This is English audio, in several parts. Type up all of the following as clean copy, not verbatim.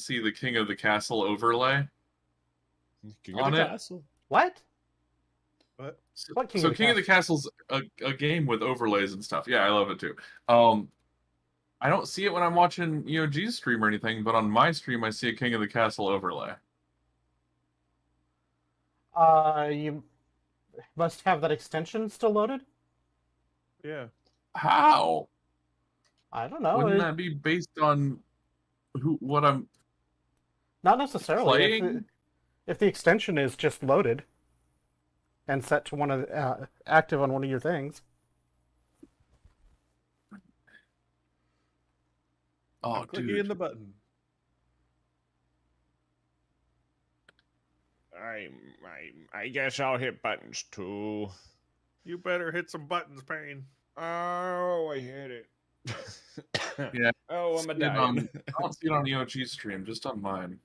see the King of the Castle overlay King on of the it. Castle. What? What? What King So of the King of the Castle's a game with overlays and stuff. Yeah, I love it too. I don't see it when I'm watching EOG's stream or anything, but on my stream I see a King of the Castle overlay. You must have that extension still loaded? Yeah. How? I don't know. Wouldn't that be based on what I'm Not necessarily. playing? If the extension is just loaded and set to one of active on one of your things. Oh, I'm clicking dude. in the button. I guess I'll hit buttons too. You better hit some buttons, Payne. Oh, I hit it. Yeah. Oh, I'm a dying. I don't see it on EOG's stream, just on mine.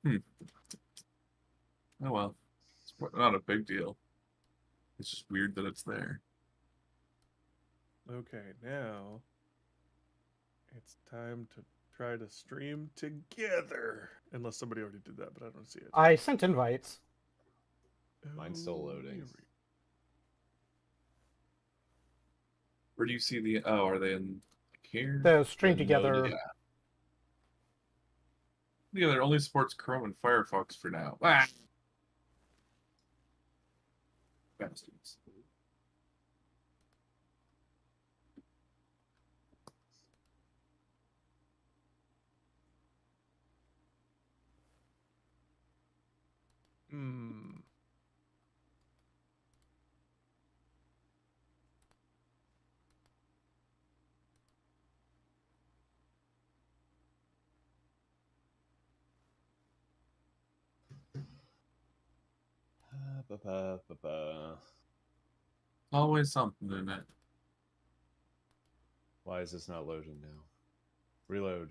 Oh well. It's not a big deal. It's just weird that it's there. Okay, now it's time to try to stream together. Unless somebody already did that, but I don't see it. I sent invites. Mine's still loading. Where do you see the... Oh, are they in here? The stream together. Yeah. Yeah, it only supports Chrome and Firefox for now. Ah! Bastards. Always something in it. Why is this not loading now? Reload.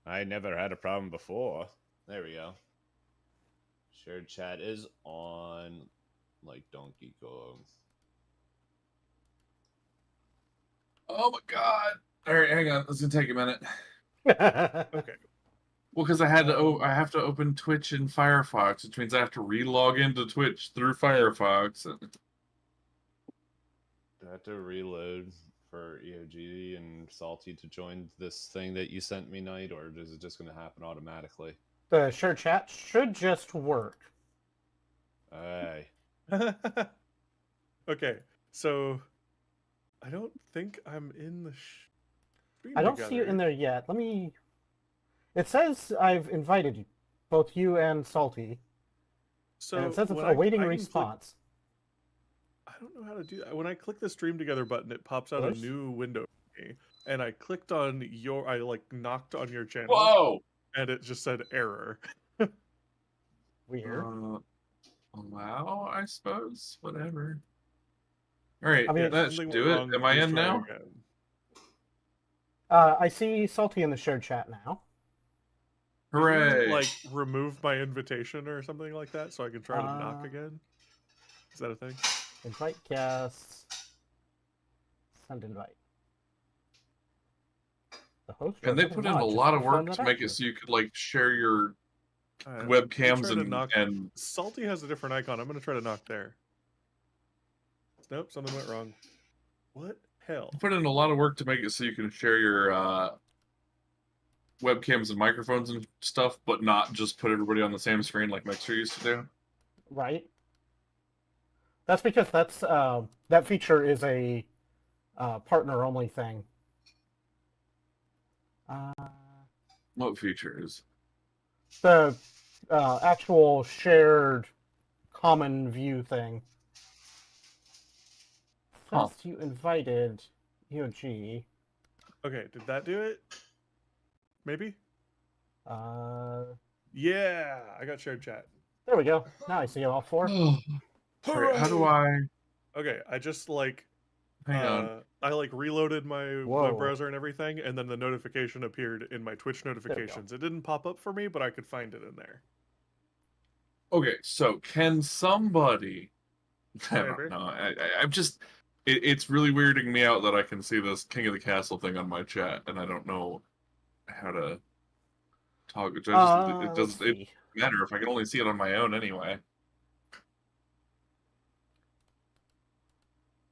I never had a problem before. There we go. Shared chat is on like Donkey Kong. Oh my god! All right, hang on. This is gonna take a minute. Okay. Well, because I have to open Twitch in Firefox, which means I have to re-log into Twitch through Firefox. Do I have to reload for EOG and Salty to join this thing that you sent me, Knight, or is it just going to happen automatically? The shared chat should just work. Aye. Okay, so I don't think I'm in the stream I don't together. see you in there yet. Let me... It says I've invited you, both you and Salty. So And it says it's when awaiting I can response. I don't know how to do that. When I click the stream together button, it pops out Push? a new window for me. And I clicked on I knocked on your channel. Whoa! And it just said error. Weird. Allow, I suppose. Whatever. All right, I mean, that should do it. Am I in now? I see Salty in the shared chat now. Hooray! Like remove my invitation or something like that, so I can try to knock again. Is that a thing? Invite guests. Send invite. The host. And they put in a lot of work to make it so you could like share your webcams and Salty has a different icon. I'm gonna try to knock there. Nope, something went wrong. What hell? put in a lot of work to make it so you can share your webcams and microphones and stuff, but not just put everybody on the same screen like Mixer used to do. Right. That's because that's that feature is a partner-only thing. What features? The actual shared common view thing. Huh. First, you invited EOG. Okay, did that do it? Maybe? Yeah, I got shared chat. There we go. Now I see all four. Sorry, how do I... Okay, I just Hang on. I reloaded my Whoa. web browser and everything, and then the notification appeared in my Twitch notifications. It didn't pop up for me, but I could find it in there. Okay, so can somebody... I don't Maybe. know. I'm just... it's really weirding me out that I can see this King of the Castle thing on my chat, and I don't know how to talk. It let's doesn't see. matter if I can only see it on my own anyway.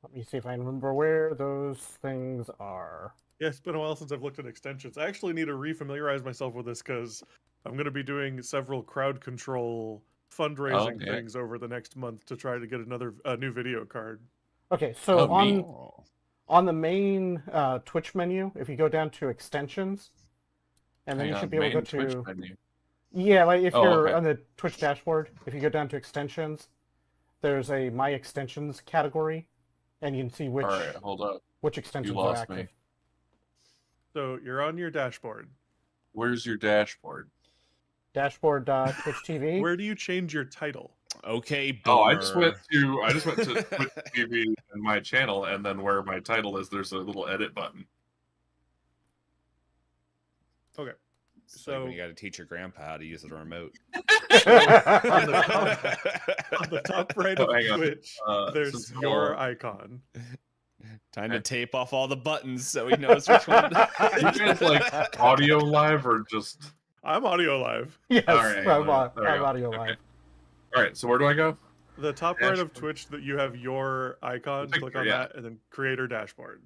Let me see if I remember where those things are. Yeah, it's been a while since I've looked at extensions. I actually need to refamiliarize myself with this because I'm going to be doing several crowd control fundraising yeah. things over the next month to try to get a new video card. Okay, so neat. on the main Twitch menu, if you go down to extensions, and then Hang you on, should be able to go main Twitch to menu. yeah, like if Oh, you're okay. on the Twitch dashboard, if you go down to extensions, there's a My Extensions category, and you can see which All right, hold up. which You extensions are lost active. me. So you're on your dashboard. Where's your dashboard? Dashboard Twitch TV. Where do you change your title? Okay, boomer. Oh, I just went to Twitch TV and my channel, and then where my title is, there's a little edit button. Okay. It's like So when you got to teach your grandpa how to use the remote. on the top right of hang on. Twitch, there's since your all- icon. Time to tape off all the buttons so he knows which one. You guys like audio live or just? I'm audio live. Yes, All right, I'm, there we I'm go. audio Okay. live. All right, so where do I go? The top right of Dashboard. Twitch, that you have your icon. Picture, Click on yeah. that, and then creator dashboard.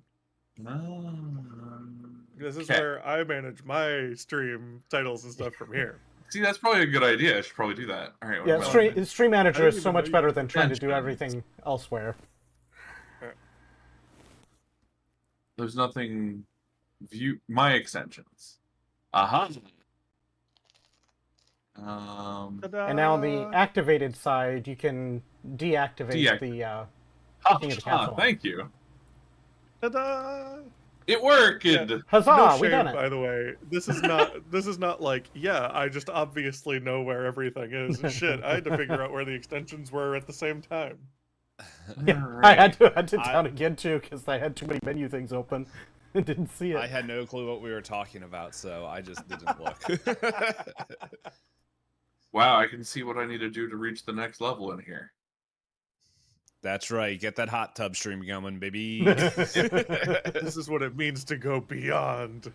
This is Okay. where I manage my stream titles and stuff from here. See, that's probably a good idea. I should probably do that. All right. what Yeah, am I Stream, looking at? Stream Manager I is didn't so even know much you better could than trying to do extensions. everything elsewhere. There's nothing. View my extensions. Aha. And now on the activated side, you can deactivate the King of the Castle. Thank you. Ta-da! It worked. Yeah. Huzzah, No we shame, done it. by the way. This is not like, yeah, I just obviously know where everything is. Shit, I had to figure out where the extensions were at the same time. Yeah, All I right. had to down again too because I had too many menu things open and didn't see it. I had no clue what we were talking about, so I just didn't look. Wow, I can see what I need to do to reach the next level in here. That's right. Get that hot tub stream going, baby. This is what it means to go beyond.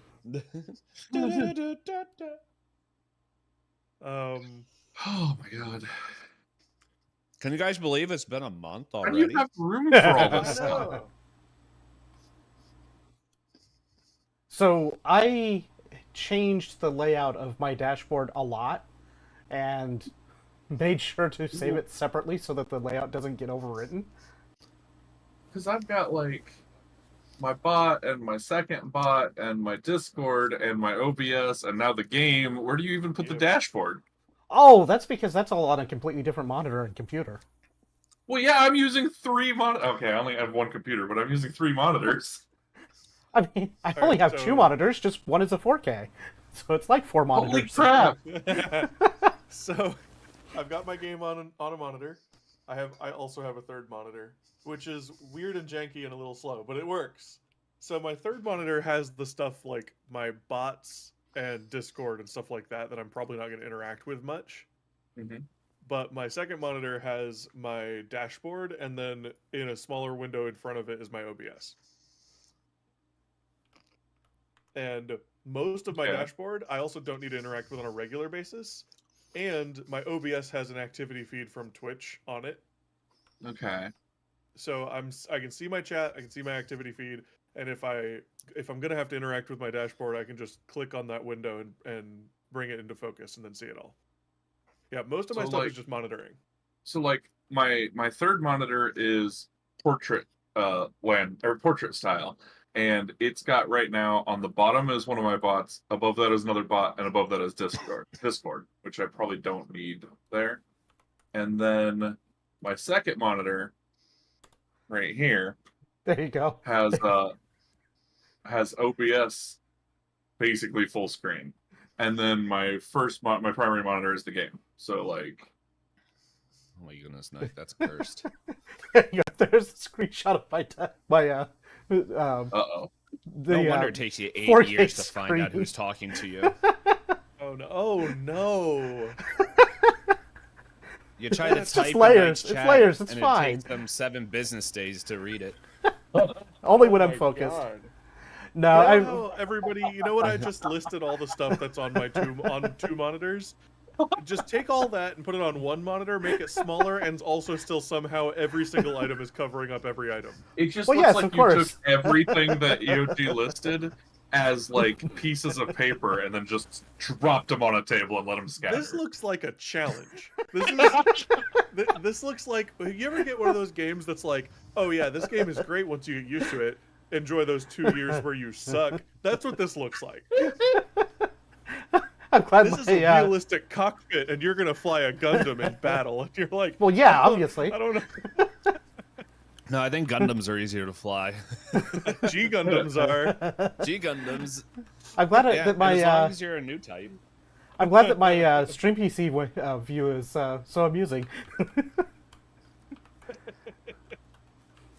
Oh my god. Can you guys believe it's been a month How do already? you have room for all I this stuff? know. So I changed the layout of my dashboard a lot and made sure to save it separately so that the layout doesn't get overwritten. Because I've got like my bot and my second bot and my Discord and my OBS and now the game. Where do you even put the Yep. dashboard? Oh, that's because that's all on a completely different monitor and computer. Well, yeah, I'm using 3 monitors. Okay, I only have 1 computer, but I'm using 3 monitors. I mean, I All only right, have so- 2 monitors, just one is a 4K. So it's like 4 Holy monitors. crap! So, I've got my game on a monitor. I also have a third monitor, which is weird and janky and a little slow, but it works. So my third monitor has the stuff like my bots and Discord and stuff like that I'm probably not going to interact with much. Mhm. But my second monitor has my dashboard, and then in a smaller window in front of it is my OBS. And most of my Okay. dashboard, I also don't need to interact with on a regular basis. And my OBS has an activity feed from Twitch on it. Okay. So I can see my chat, I can see my activity feed, and if I'm gonna have to interact with my dashboard, I can just click on that window and bring it into focus and then see it all. Yeah, most of my So, stuff like- is just monitoring. So like my third monitor is portrait portrait style, and it's got right now on the bottom is one of my bots, above that is another bot, and above that is Discord, which I probably don't need there. And then my second monitor right here There you go. has OBS basically full screen. And then my my primary monitor is the game. So like Oh my goodness, no, that's cursed. Yeah, there's a screenshot of my uh-oh. the No wonder it takes you 8 4K years to find out screen. who's talking to you. Oh no! Oh no! You try to It's type just in layers. nice It's chat, layers. It's and fine. It takes them 7 business days to read it. Only when Oh I'm my focused. God. No, You I. know how everybody, you know what I just listed all the stuff that's on my two monitors? Just take all that and put it on one monitor, make it smaller, and also still somehow every single item is covering up every item. It just Well, looks yes, like of you took course. everything that EOG listed as like pieces of paper and then just dropped them on a table and let them scatter. This looks like a challenge. This looks like, you ever get one of those games that's like, oh yeah, this game is great once you get used to it. Enjoy those 2 years where you suck. That's what this looks like. I'm glad This is my, a realistic cockpit, and you're gonna fly a Gundam in battle, and you're like, Well, yeah, "Oh, obviously. I don't know." No, I think Gundams are easier to fly. G Gundams are. G Gundams. I'm glad Yeah, that my and as long as you're a new type. I'm glad that my stream PC view is so amusing.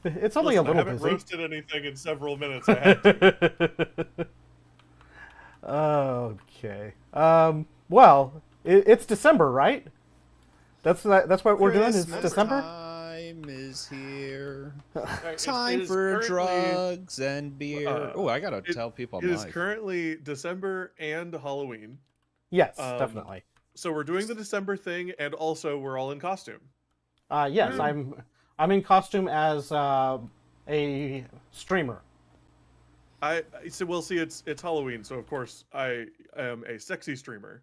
It's only Listen, a little I haven't busy. roasted anything in several minutes. I had to. Okay. Well, it's December, right? That's what we're doing. Is Christmas December? time is here. It Time is for currently- drugs and beer. Oh, I gotta it- tell people It I'm is live. currently December and Halloween, Yes, Um, definitely. so we're doing the December thing, and also we're all in costume. Yes, I'm in costume as a streamer. So we'll see. It's Halloween, so of course I am a sexy streamer.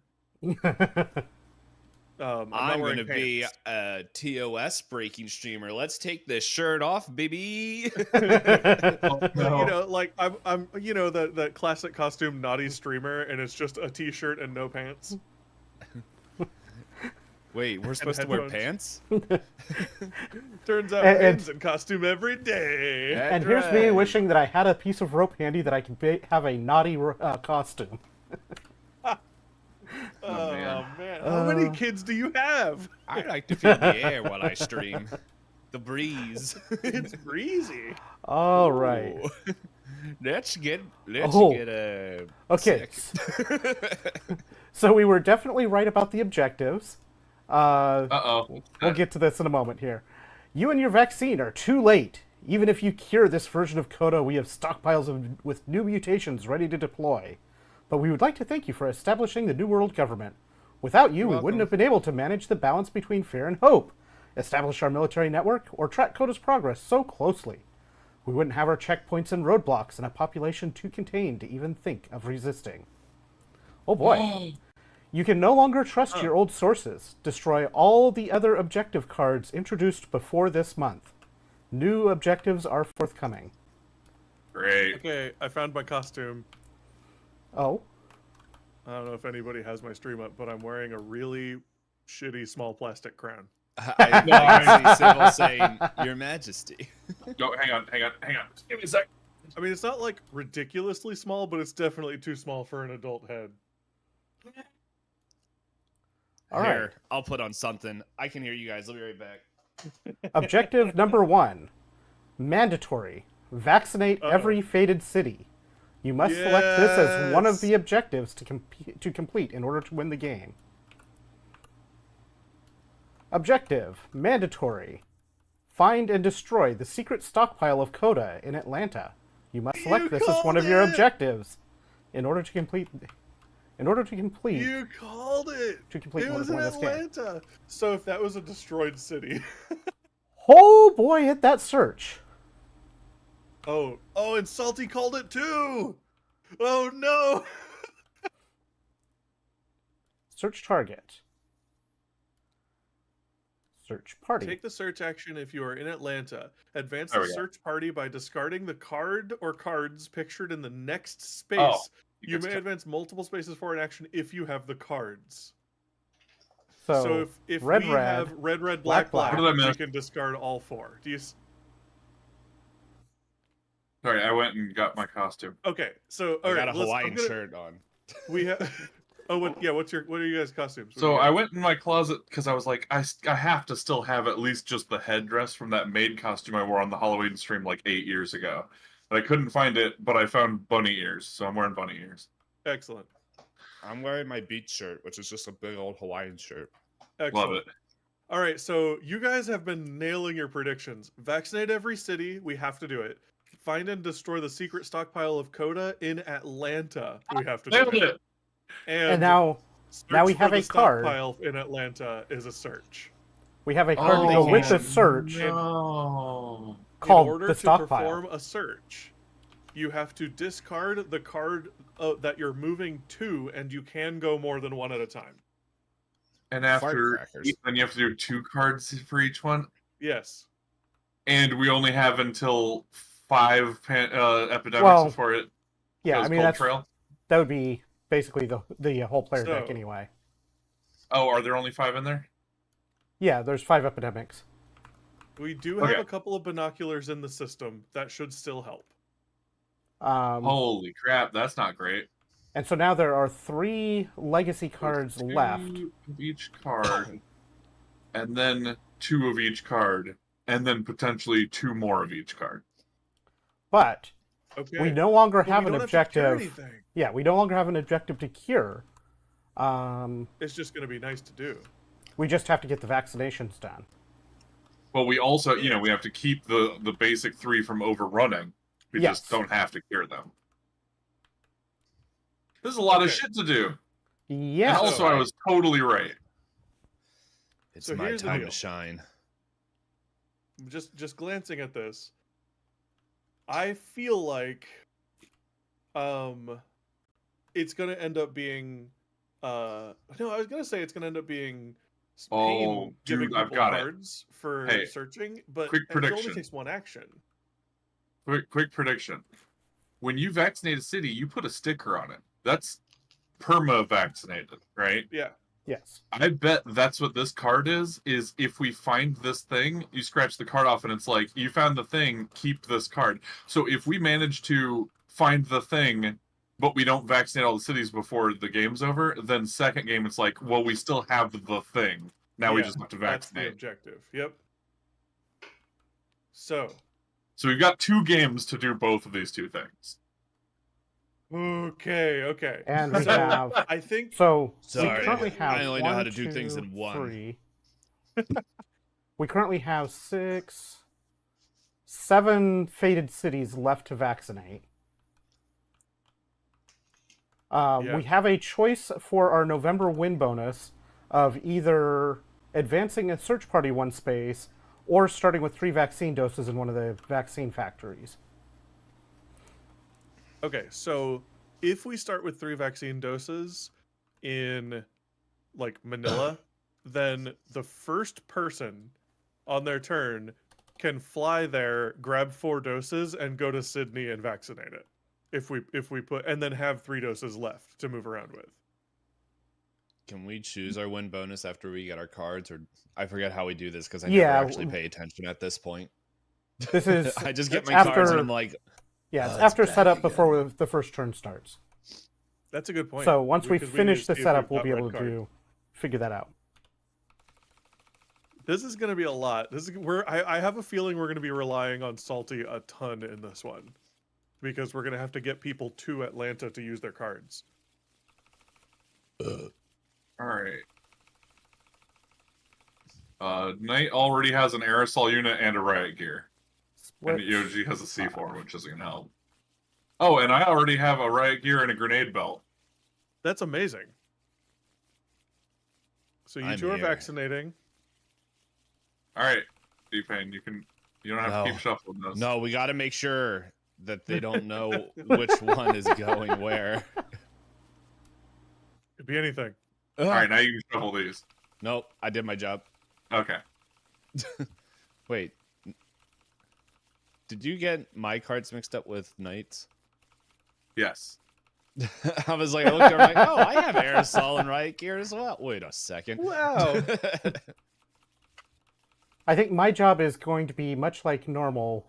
I'm not I'm wearing gonna be pants. a TOS breaking streamer. Let's take this shirt off, baby. Oh, You no. know, like I'm you know the classic costume naughty streamer, and it's just a t-shirt and no pants. Wait, we're supposed to wear headphones. pants? Turns out And- Rain's in costume every day. And here's me wishing that I had a piece of rope handy that I could have a naughty costume. Oh man. man, how many kids do you have? I like to feel the air while I stream. The breeze. It's breezy. All right. Ooh. Let's get Oh. a Okay. sick. So we were definitely right about the objectives. Uh-oh. We'll get to this in a moment here. You and your vaccine are too late. Even if you cure this version of Coda, we have stockpiles with new mutations ready to deploy. But we would like to thank you for establishing the New World Government. Without you, we wouldn't have been able to manage the balance between fear and hope, establish our military network, or track Coda's progress so closely. We wouldn't have our checkpoints and roadblocks and a population too contained to even think of resisting. Oh boy. You can no longer trust your old sources. Destroy all the other objective cards introduced before this month. New objectives are forthcoming. Great. Okay, I found my costume. Oh? I don't know if anybody has my stream up, but I'm wearing a really shitty small plastic crown. I see Sybil saying, Your Majesty. Go, hang on. Give me a sec. I mean, it's not like ridiculously small, but it's definitely too small for an adult head. All right. Here, I'll put on something. I can hear you guys. I'll be right back. Objective number 1. Mandatory. Vaccinate every fated city. You must select this as one of Yes. the objectives to complete in order to win the game. Objective. Mandatory. Find and destroy the secret stockpile of Coda in Atlanta. You must select this as one of your called it! objectives in order to complete. In order to complete. You called it! To complete It one was of in this game. Atlanta! So if that was a destroyed city... Oh boy, hit that search. Oh, and Salty called it too! Oh no! Search target. Search party. Take the search action if you are in Atlanta. Advance There the we go. search party by discarding the card or cards pictured in the next space. Oh, You it's may ca- advance multiple spaces for an action if you have the cards. So, So if red, we red, have red, black, black, black. black, What did I we miss? can discard all 4. Do you? Sorry, I went and got my costume. Okay, so I all got right, a Hawaiian shirt on. We have. Oh, what? Yeah, what are you guys' costumes? What do So you I got? went in my closet because I was like, I have to still have at least just the headdress from that maid costume I wore on the Halloween stream like 8 years ago. And I couldn't find it, but I found bunny ears, so I'm wearing bunny ears. Excellent. I'm wearing my beach shirt, which is just a big old Hawaiian shirt. Excellent. Love it. All right, so you guys have been nailing your predictions. Vaccinate every city. We have to do it. find and destroy the secret stockpile of Coda in Atlanta. We have to Nailed do it. And now search we for have the a card. stockpile in Atlanta is a search. we have a card to Oh, go with the search no. called In order the to stockpile. perform a search, you have to discard the card that you're moving to, and you can go more than one at a time. And after Firecrackers. then, you have to do 2 cards for each one. Yes. And we only have until 5 epidemics Well, before it Yeah, goes I mean Cold Trail. that would be basically the whole player deck So- anyway. Oh, are there only 5 in there? Yeah, there's 5 epidemics. We do have Okay. a couple of binoculars in the system that should still help. Holy crap, that's not great. And so now there are 3 legacy cards 2 left. of each card, and then 2 of each card, and then potentially 2 more of each card. But Okay. we no longer But have we an don't have to cure objective. anything. Yeah, we no longer have an objective to cure. It's just going to be nice to do. We just have to get the vaccinations done. But we also, we have to keep the basic 3 from overrunning. We Yes. just don't have to cure them. There's a lot of Okay. shit to do. Yeah. And also, I was totally right. It's So my here's the time deal. to shine. Just glancing at this, I feel like it's going to end up being no, I was going to say it's going to end up being pain Oh, giving dude, I've people got it. cards for Hey, searching, but quick it only prediction. takes 1 action. Quick prediction. When you vaccinate a city, you put a sticker on it. That's perma-vaccinated, right? Yeah. Yes. I bet that's what this card is if we find this thing, you scratch the card off and it's like, you found the thing, keep this card. So if we manage to find the thing, but we don't vaccinate all the cities before the game's over, then second game it's like, well, we still have the thing. Now we Yeah, just have to That's the vaccinate. objective. Yep. So So we've got 2 games to do both of these 2 things. okay. And we So, have. I think So Sorry, we currently have. I only know how 1, to do things 2, in one. 3. We currently have 7 fated cities left to vaccinate. Yeah. We have a choice for our November win bonus of either advancing a search party 1 space or starting with 3 vaccine doses in one of the vaccine factories. okay, so if we start with 3 vaccine doses in like Manila, then the first person on their turn can fly there, grab 4 doses, and go to Sydney and vaccinate it. If we put and then have 3 doses left to move around with. Can we choose our win bonus after we get our cards, or I forget how we do this because I Yeah, never actually pay attention at this point. This is I just get my after- cards and I'm like, yeah, it's Oh, it's after back setup again. before the first turn starts. That's a good point. So once we Because finish need the to see if setup, we've we'll got be red able card. to figure that out. This is going to be a lot. I have a feeling we're going to be relying on Salty a ton in this one, because we're going to have to get people to Atlanta to use their cards. All right. Knight already has an aerosol unit and a riot gear. And Which- EOG has a C4, which isn't gonna help. Oh, and I already have a riot gear and a grenade belt. That's amazing. So you I'm 2 are here. vaccinating. All right, D-Pain, you don't have to keep No. shuffling those. no, we got to make sure that they don't know which one is going where. Could be anything. All right, now you can shuffle these. Nope, I did my job. Okay. Wait. Did you get my cards mixed up with Knights? Yes. I was like, I looked over, like, oh, I have aerosol and riot gear as well. Wait a second. Wow. I think my job is going to be much like normal,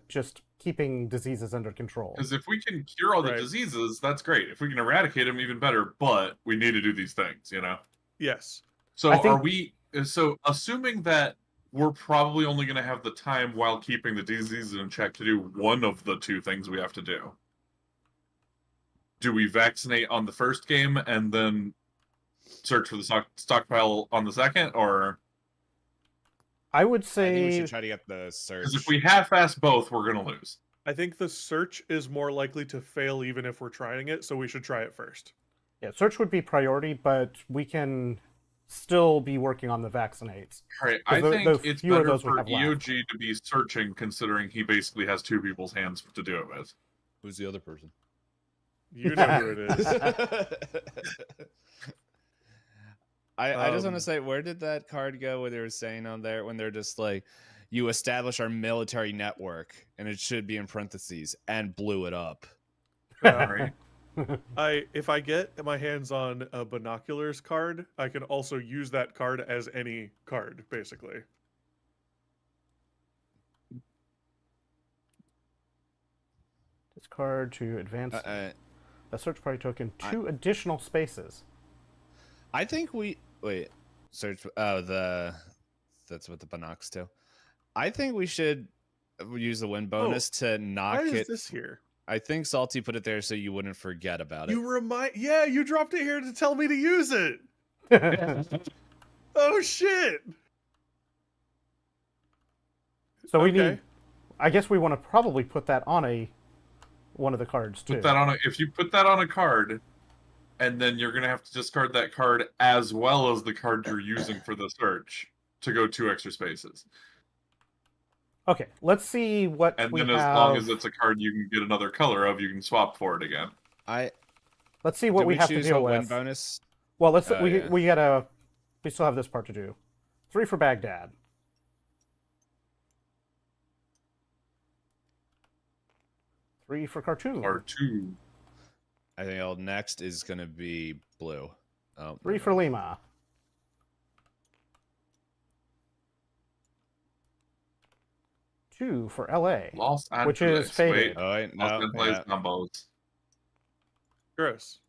just keeping diseases under control. Because if we can cure all the Right. diseases, that's great. If we can eradicate them, even better. But we need to do these things, Yes. So I think- are we? So assuming that we're probably only going to have the time while keeping the diseases in check to do one of the 2 things we have to do. Do we vaccinate on the first game and then search for the stockpile on the second, or I would I think we say should try to get the search. because if we half-ass both, we're going to lose. I think the search is more likely to fail even if we're trying it, so we should try it first. Yeah, search would be priority, but we can still be working on the vaccinates. All right, 'Cause I the think it's fewer of better those we for have left. EOG to be searching, considering he basically has two people's hands to do it with. Who's the other person? You know who it is. I just want to say, where did that card go where they were saying on there when they're just like, you establish our military network, and it should be in parentheses, and blew it up. Right? If I get my hands on a binoculars card, I can also use that card as any card, basically. Discard to advance a search party token, 2 additional spaces. I think we search. Oh, that's what the binocs do. I think we should use the win bonus to knock Why it. is this here? I think Salty put it there so you wouldn't forget about it. Yeah, you dropped it here to tell me to use it. Oh shit. So we need. I guess we want to probably put that on one of the cards too. Put that on if you put that on a card, and then you're gonna have to discard that card as well as the card you're using for the search to go 2 extra spaces. Okay, let's see what And we then have. as long as it's a card you can get another color of, you can swap for it again. Let's see what we have to deal with. Win bonus? Well, let's we still have this part to do. 3 for Baghdad. 3 for Khartoum. Khartoum. I think next is going to be blue. 3 for Lima. 2 for LA. Los Angeles. Which is faded. Wait. Oh, wait, no. Los Angeles combos. Gross.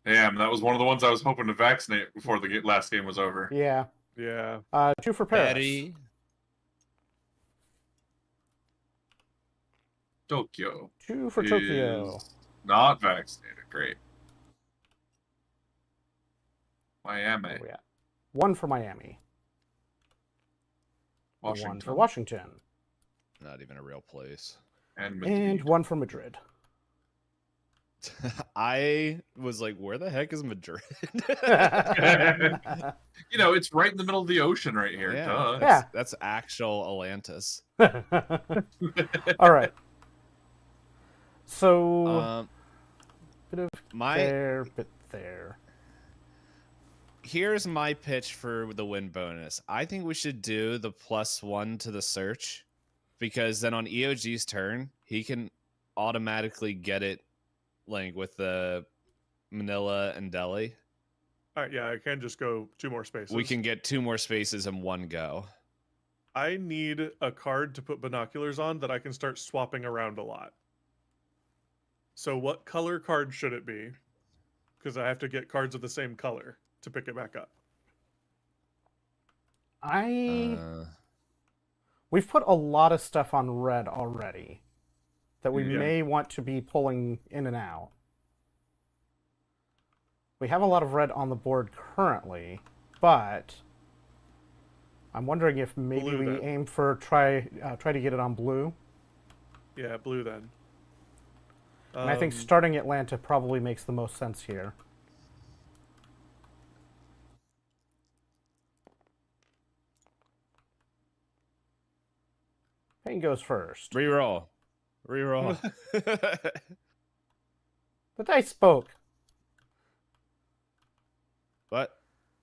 Damn, that was one of the ones I was hoping to vaccinate before the last game was over. Yeah. Yeah. 2 for Paris. Betty. Tokyo. 2 for Tokyo. Is not vaccinated. Great. Miami. Where we at? 1 for Miami. Washington. 1 for Washington. Not even a real place. And And 1 for Madrid. I was like, where the heck is Madrid? You know, it's right in the middle of the ocean right here. Yeah. Duh. Yeah. That's actual Atlantis. All right. So, bit of there, bit there. Here's my pitch for the win bonus. I think we should do the +1 to the search, because then on EOG's turn, he can automatically get it, like with the Manila and Delhi. All right, yeah, I can just go 2 more spaces. We can get 2 more spaces in one go. I need a card to put binoculars on that I can start swapping around a lot. So what color card should it be? Because I have to get cards of the same color to pick it back up. We've put a lot of stuff on red already that we Yeah. may want to be pulling in and out. We have a lot of red on the board currently, but I'm wondering if maybe Blue, we then. aim for try to get it on blue. Yeah, blue then. And I think starting Atlanta probably makes the most sense here. Payne goes first. Reroll. The dice spoke. What?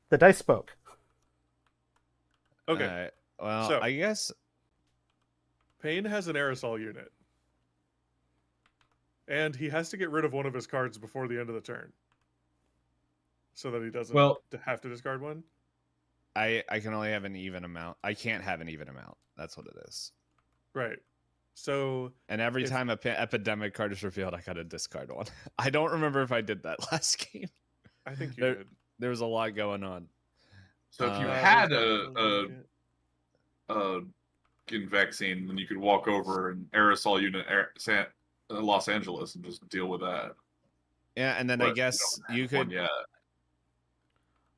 The dice spoke. Okay. Alright. Well, So- I guess Payne has an aerosol unit. And he has to get rid of one of his cards before the end of the turn. So that he doesn't have to discard one. I can only have an even amount. I can't have an even amount. That's what it is. Right. So And every time an epidemic card is revealed, I gotta discard one. I don't remember if I did that last game. I think you There- did. There was a lot going on. So if you Uh, had there's a vaccine, then you could walk over and aerosol unit Los Angeles and just deal with that. Yeah, and then But I guess you could. Yeah.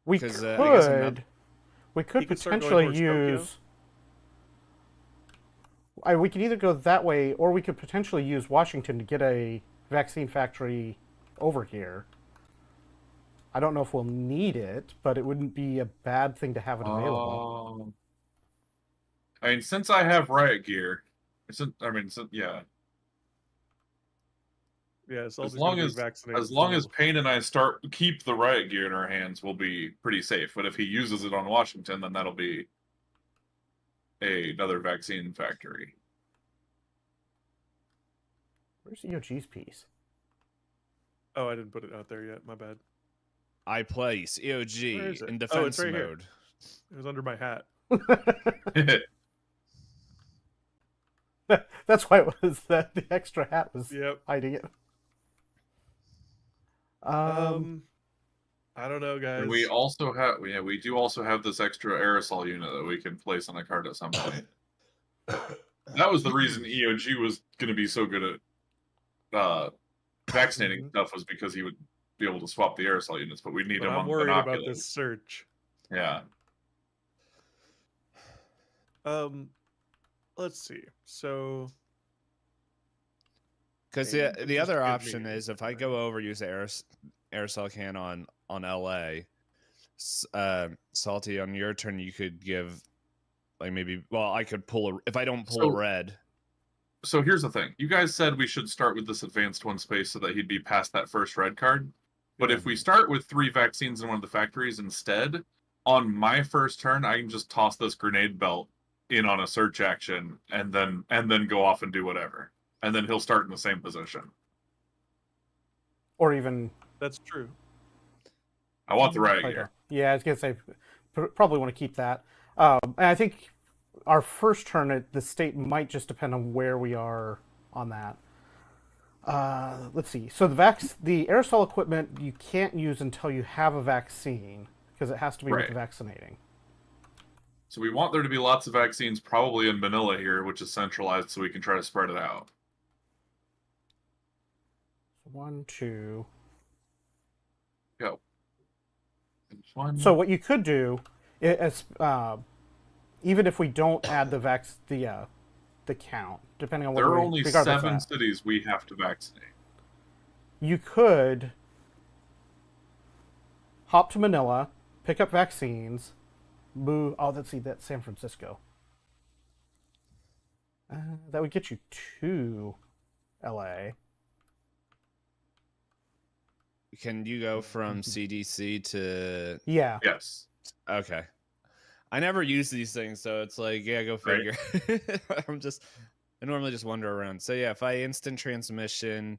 We 'Cause, could. I guess another- We could You could start going potentially towards Tokyo. use. We could either go that way, or we could potentially use Washington to get a vaccine factory over here. I don't know if we'll need it, but it wouldn't be a bad thing to have it available. I mean, since I have riot gear, yeah. Yeah, Salty's As long gonna be as vaccinated. as long as still. Payne and I keep the riot gear in our hands, we'll be pretty safe. But if he uses it on Washington, then that'll be another vaccine factory. Where's EOG's piece? Oh, I didn't put it out there yet. My bad. I place Where is EOG it? in Oh, defense it's right here. mode. It was under my hat. That's why it was that the extra hat was Yep. hiding it. I don't know, guys. And we also have, we do also have this extra aerosol unit that we can place on a card at some point. That was the reason EOG was going to be so good at vaccinating stuff, was because he would be able to swap the aerosol units, but we need But him I'm on worried about binoculars. this search. Yeah. Let's see. So, Because Maybe the just other give option me is if I something. go over use the aerosol can on LA, Salty, on your turn you could give like maybe, well, I could pull if I don't pull a red. So here's the thing. You guys said we should start with this advanced one space so that he'd be past that first red card. But if we start with 3 vaccines in one of the factories instead, on my first turn, I can just toss this grenade belt in on a search action and then go off and do whatever. And then he'll start in the same position. Or even... That's true. I want the riot gear. Yeah, I was going to say, probably want to keep that. And I think our first turn, the state might just depend on where we are on that. Let's see. So the aerosol equipment you can't use until you have a vaccine, because it has to be with the vaccinating. So we want there to be lots of vaccines, probably in Manila here, which is centralized, so we can try to spread it out. 1, 2. Go. 1. So what you could do is, even if we don't add the count, depending on what there are only regardless 7 of that, cities we have to vaccinate. you could hop to Manila, pick up vaccines, move. Oh, let's see, that's San Francisco. That would get you to LA. Can you go from CDC to... Yeah. Yes. Okay. I never use these things, so it's like, yeah, go figure. Right. I normally just wander around. So yeah, if I instant transmission,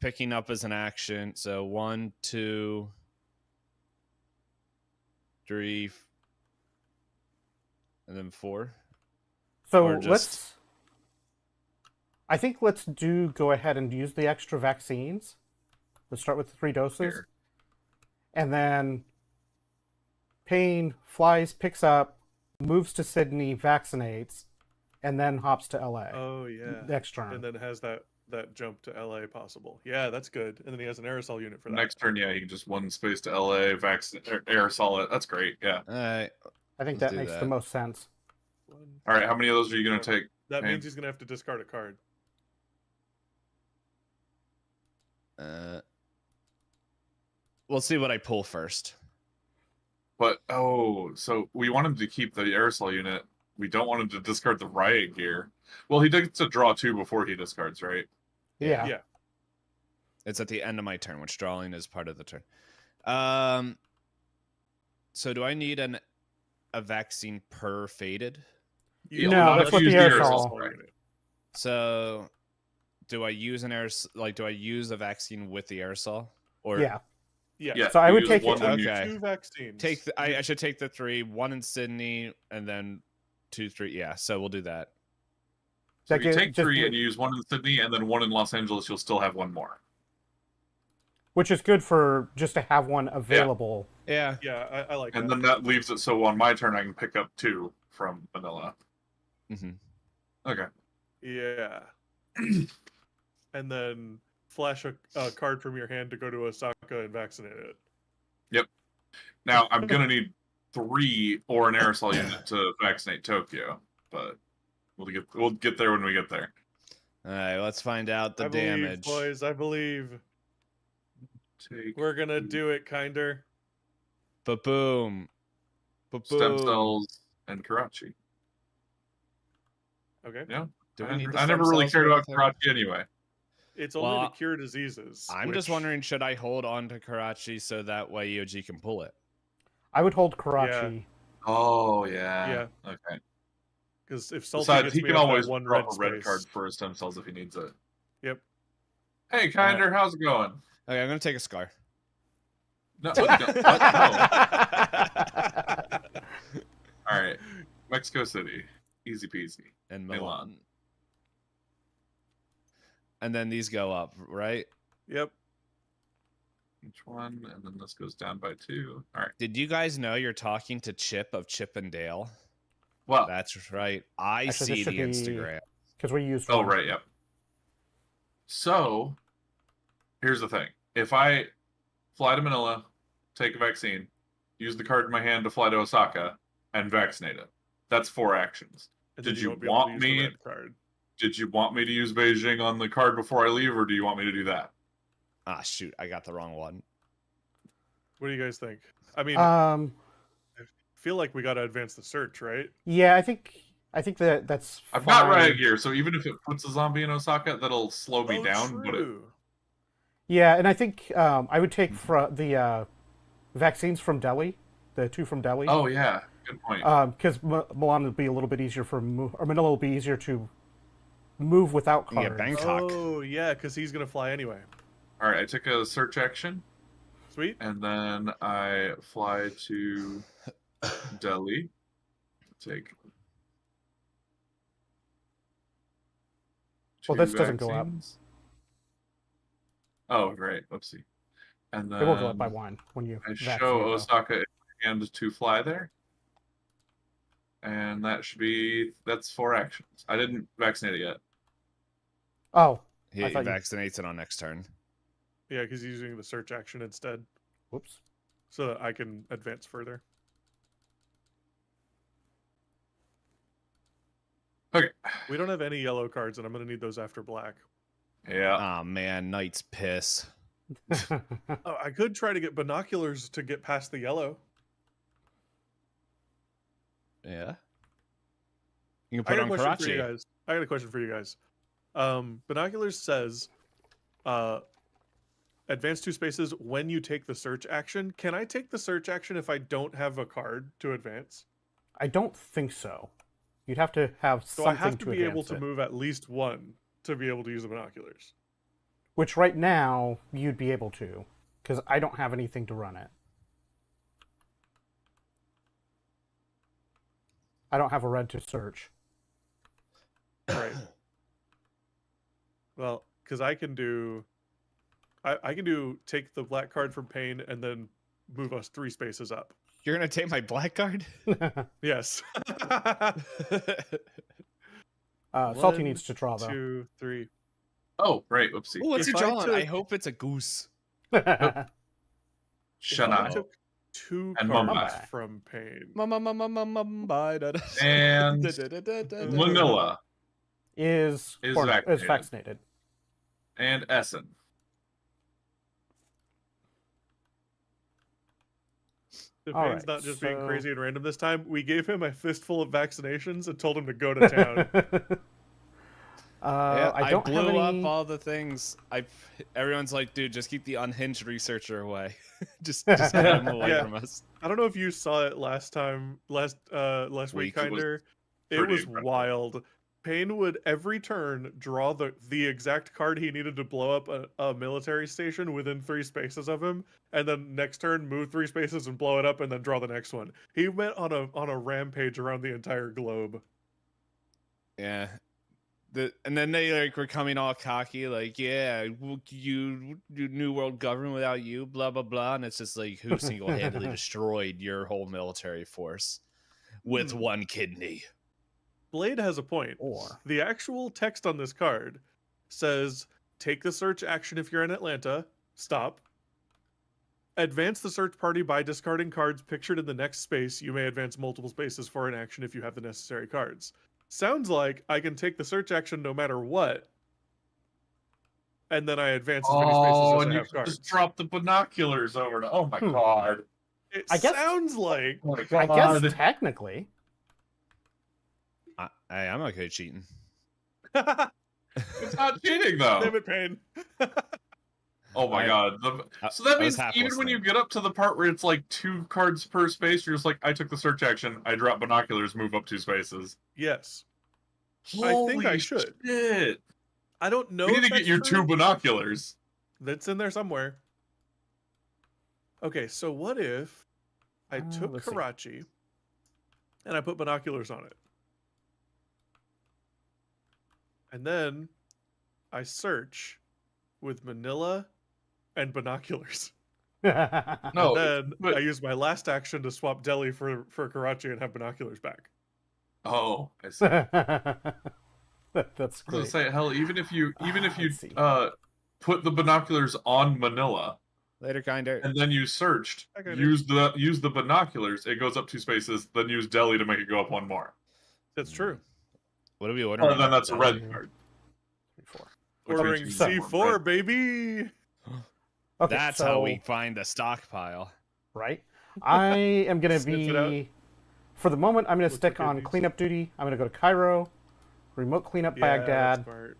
picking up as an action, so 1, 2, 3, and then 4. So I think let's go ahead and use the extra vaccines. Let's start with the 3 doses. Here. And then Payne flies, picks up, moves to Sydney, vaccinates, and then hops to LA. Oh yeah. Next turn. And then has that jump to LA possible. Yeah, that's good. And then he has an aerosol unit for that. Next turn, yeah, he can just 1 space to LA, aerosol it. That's great, yeah. All right. I think that makes the most sense. All right, how many of those are you going to take? That means he's going to have to discard a card. We'll see what I pull first. But, so we want him to keep the aerosol unit. We don't want him to discard the riot gear. Well, he gets to draw 2 before he discards, right? Yeah. Yeah. It's at the end of my turn, which drawing is part of the turn. So do I need a vaccine per faded? No, that's what the aerosol. Right. So do I use do I use a vaccine with the aerosol? Or Yeah. Yeah. So I would take it. Okay. 2 vaccines. I should take the 3, 1 in Sydney, and then 2, 3. Yeah, so we'll do that. So if you take 3 and you use 1 in Sydney and then 1 in Los Angeles, you'll still have 1 more. Which is good for just to have 1 available. Yeah. Yeah, I like that. And then that leaves it so on my turn I can pick up 2 from Manila. Mm-hmm. Okay. Yeah. And then flash a card from your hand to go to Osaka and vaccinate it. Yep. Now, I'm going to need 3 or an aerosol unit to vaccinate Tokyo, but... We'll get there when we get there. All right, let's find out the I believe, damage. boys. I believe Take we're gonna do it, kinder. Ba-boom. stem Ba-boom. cells and Karachi. Okay. Yeah. Do we need the I stem never really cells cared for about anything? Karachi anyway. It's only Well, to cure diseases. I'm just which- wondering, should I hold on to Karachi so that way EOG can pull it? I would hold Karachi. Oh yeah. Yeah. Okay. Because if Salty Besides, gets he me can up always that one drop red a red space. card for his stem cells if he needs it. Yep. Hey, Kinder, how's it going? Okay, I'm gonna take a scar. No, what? No. All right, Mexico City, easy peasy. And Milan. Milan. And then these go up, right? Yep. Each one, and then this goes down by 2. All right. Did you guys know you're talking to Chip of Chip and Dale? Well. That's right. I Actually, see this the should be- Instagram. Because we used Oh one. right. Yep. So, here's the thing: if I fly to Manila, take a vaccine, use the card in my hand to fly to Osaka, and vaccinate it, that's 4 actions. And then Did you won't be able to want use the me? red card. Did you want me to use Beijing on the card before I leave, or do you want me to do that? Ah, shoot. I got the wrong one. What do you guys think? I mean, Um, I feel like we got to advance the search, right? yeah, I think that's. I've got fine. riot gear, so even if it puts a zombie in Osaka, that'll slow me down. But it, True. Yeah, and I think I would take the vaccines from Delhi, the 2 from Delhi. oh yeah, good point. Because Milan would be a little bit easier or Manila will be easier to move without Yeah, cards. Bangkok. Oh, yeah, because he's going to fly anyway. All right, I took a search action, Sweet. and then I fly to Delhi. Take. Well, 2 this doesn't go up. vaccines. Oh, right. Oopsie. And then It will go up by 1 when you I vaccinate, show though. Osaka and to fly there. And that's 4 actions. I didn't vaccinate it yet. Oh, He I thought you- vaccinates it on next turn. Yeah, because he's using the search action instead, whoops. so that I can advance further. Okay. We don't have any yellow cards, and I'm going to need those after black. Yeah. Oh man, Knight's piss. Oh, I could try to get binoculars to get past the yellow. Yeah. You can I put got a on question for you Karachi. guys. I got a question for you guys. Binoculars says, advance 2 spaces when you take the search action. Can I take the search action if I don't have a card to advance? I don't think so. You'd have to have So something I have to be able advance to it. move at least 1 to be able to use the binoculars. Which right now you'd be able to, because I don't have anything to run it. I don't have a red to search. Right. Well, because I can do take the black card from Pain and then move us 3 spaces up. You're gonna take my black card? Yes. Salty 1, needs to draw though. 2, 3. Oh, right. Whoopsie. Oh, what's If he I drawing? I took- hope it's a goose. If I Shana. took 2 And cards Mumbai. from Pain. And Manila is Is vaccinated. vaccinated. and Essen. If All Pain's right, not just being so- crazy and random this time, we gave him a fistful of vaccinations and told him to go to town. Yeah, I don't have blew any. up all the things. Everyone's like, dude, just keep the unhinged researcher away. just get him away Yeah. from us. I don't know if you saw it last week, Week, it was Kinder. It pretty was incredible. wild. Payne would every turn draw the exact card he needed to blow up a military station within 3 spaces of him, and then next turn move 3 spaces and blow it up, and then draw the next one. He went on a rampage around the entire globe. Yeah. And then they like were coming all cocky, like, yeah, you New World government without you, blah blah blah, and it's just like who single-handedly destroyed your whole military force with Hmm. 1 kidney. Blade has a point. Or The actual text on this card says, take the search action if you're in Atlanta, stop. Advance the search party by discarding cards pictured in the next space. You may advance multiple spaces for an action if you have the necessary cards. sounds like I can take the search action no matter what, and then I advance as many spaces Oh, as and I you have can cards. just drop the binoculars over to. Oh my Hmm. god. It I guess- sounds like Oh my I guess god. technically. I'm okay cheating. It's not cheating though. Damn it, Pain. Oh my god. So that I was means half even when you listening. get up to the part where it's like 2 cards per space, you're just like, I took the search action, I drop binoculars, move up 2 spaces. Yes. Holy I think I should. shit. I don't know We need if to get that's your true. 2 binoculars. That's in there somewhere. Okay, so what if I took Let's see. Karachi and I put binoculars on it? And then I search with Manila and binoculars. No, And then but- I use my last action to swap Delhi for Karachi and have binoculars back. Oh, I see. That's I was gonna great. say, hell, even if you Let's see. put the binoculars on Manila Later, kinder. and then you searched, I got it. use the binoculars, it goes up 2 spaces, then use Delhi to make it go up 1 more. That's true. What are we ordering? Oh, then that's a Delhi? red card. 4. Which Ordering means you C4, red. baby. Okay, That's how we find the stockpile. Right. I am going to Sniff it out. be, for the moment, I'm going to Look stick like it on needs cleanup duty. I'm going to go to Cairo, remote cleanup Yeah, that's Baghdad, smart.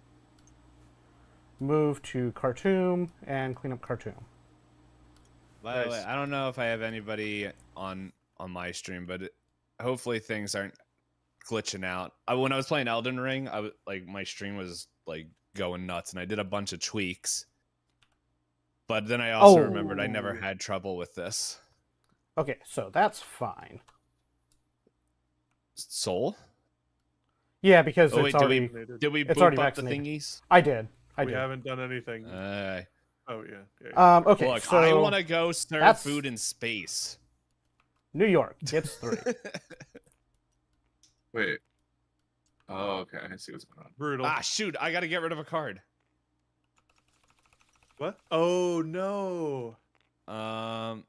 move to Khartoum, and clean up Khartoum. By the way, Nice. I don't know if I have anybody on my stream, but hopefully things aren't glitching out. When I was playing Elden Ring, I was like my stream was like going nuts, and I did a bunch of tweaks. But then I also remembered I never Oh. had trouble with this. Okay, so that's fine. Soul? Yeah, because Oh, it's wait, did already... Did we It's boop already up the vaccinated. thingies? I did. I We did. haven't done anything. Oh yeah. Okay, Look, so I want to go serve that's- food in space. New York gets 3. Wait. Oh, okay. I see what's going on. Brutal. Ah, shoot! I got to get rid of a card. What? Oh no. Um,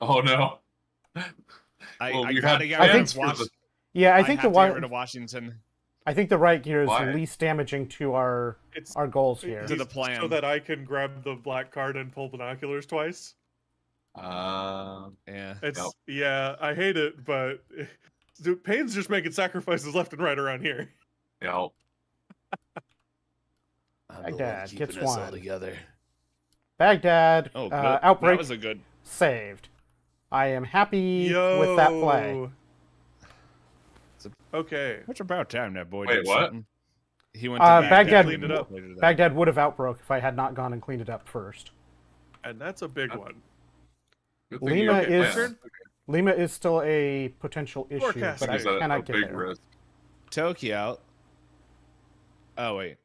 Oh no. I Well, you gotta had get I rid think- of Washington. Yeah, I I think have the to get rid one, of Washington. I think the right gear is Why? least damaging to our It's goals here. To the so plan. that I can grab the black card and pull binoculars twice. Yeah. It's Yep. yeah, I hate it, but dude, Payne's just making sacrifices left and right around here. Yeah. Baghdad gets 1. together. Baghdad, Oh, outbreak that was a good. saved. I am happy with that play. Okay. It's about time that boy Wait, did what? something. He went Uh, to Baghdad- cleaned it up. later that- Baghdad would have outbroke if I had not gone and cleaned it up first. And that's a big one. Good thing you Lima okay, is yeah. Lima is still a potential issue, Forecast but I It's a cannot get big there. risk. Tokyo. Oh wait,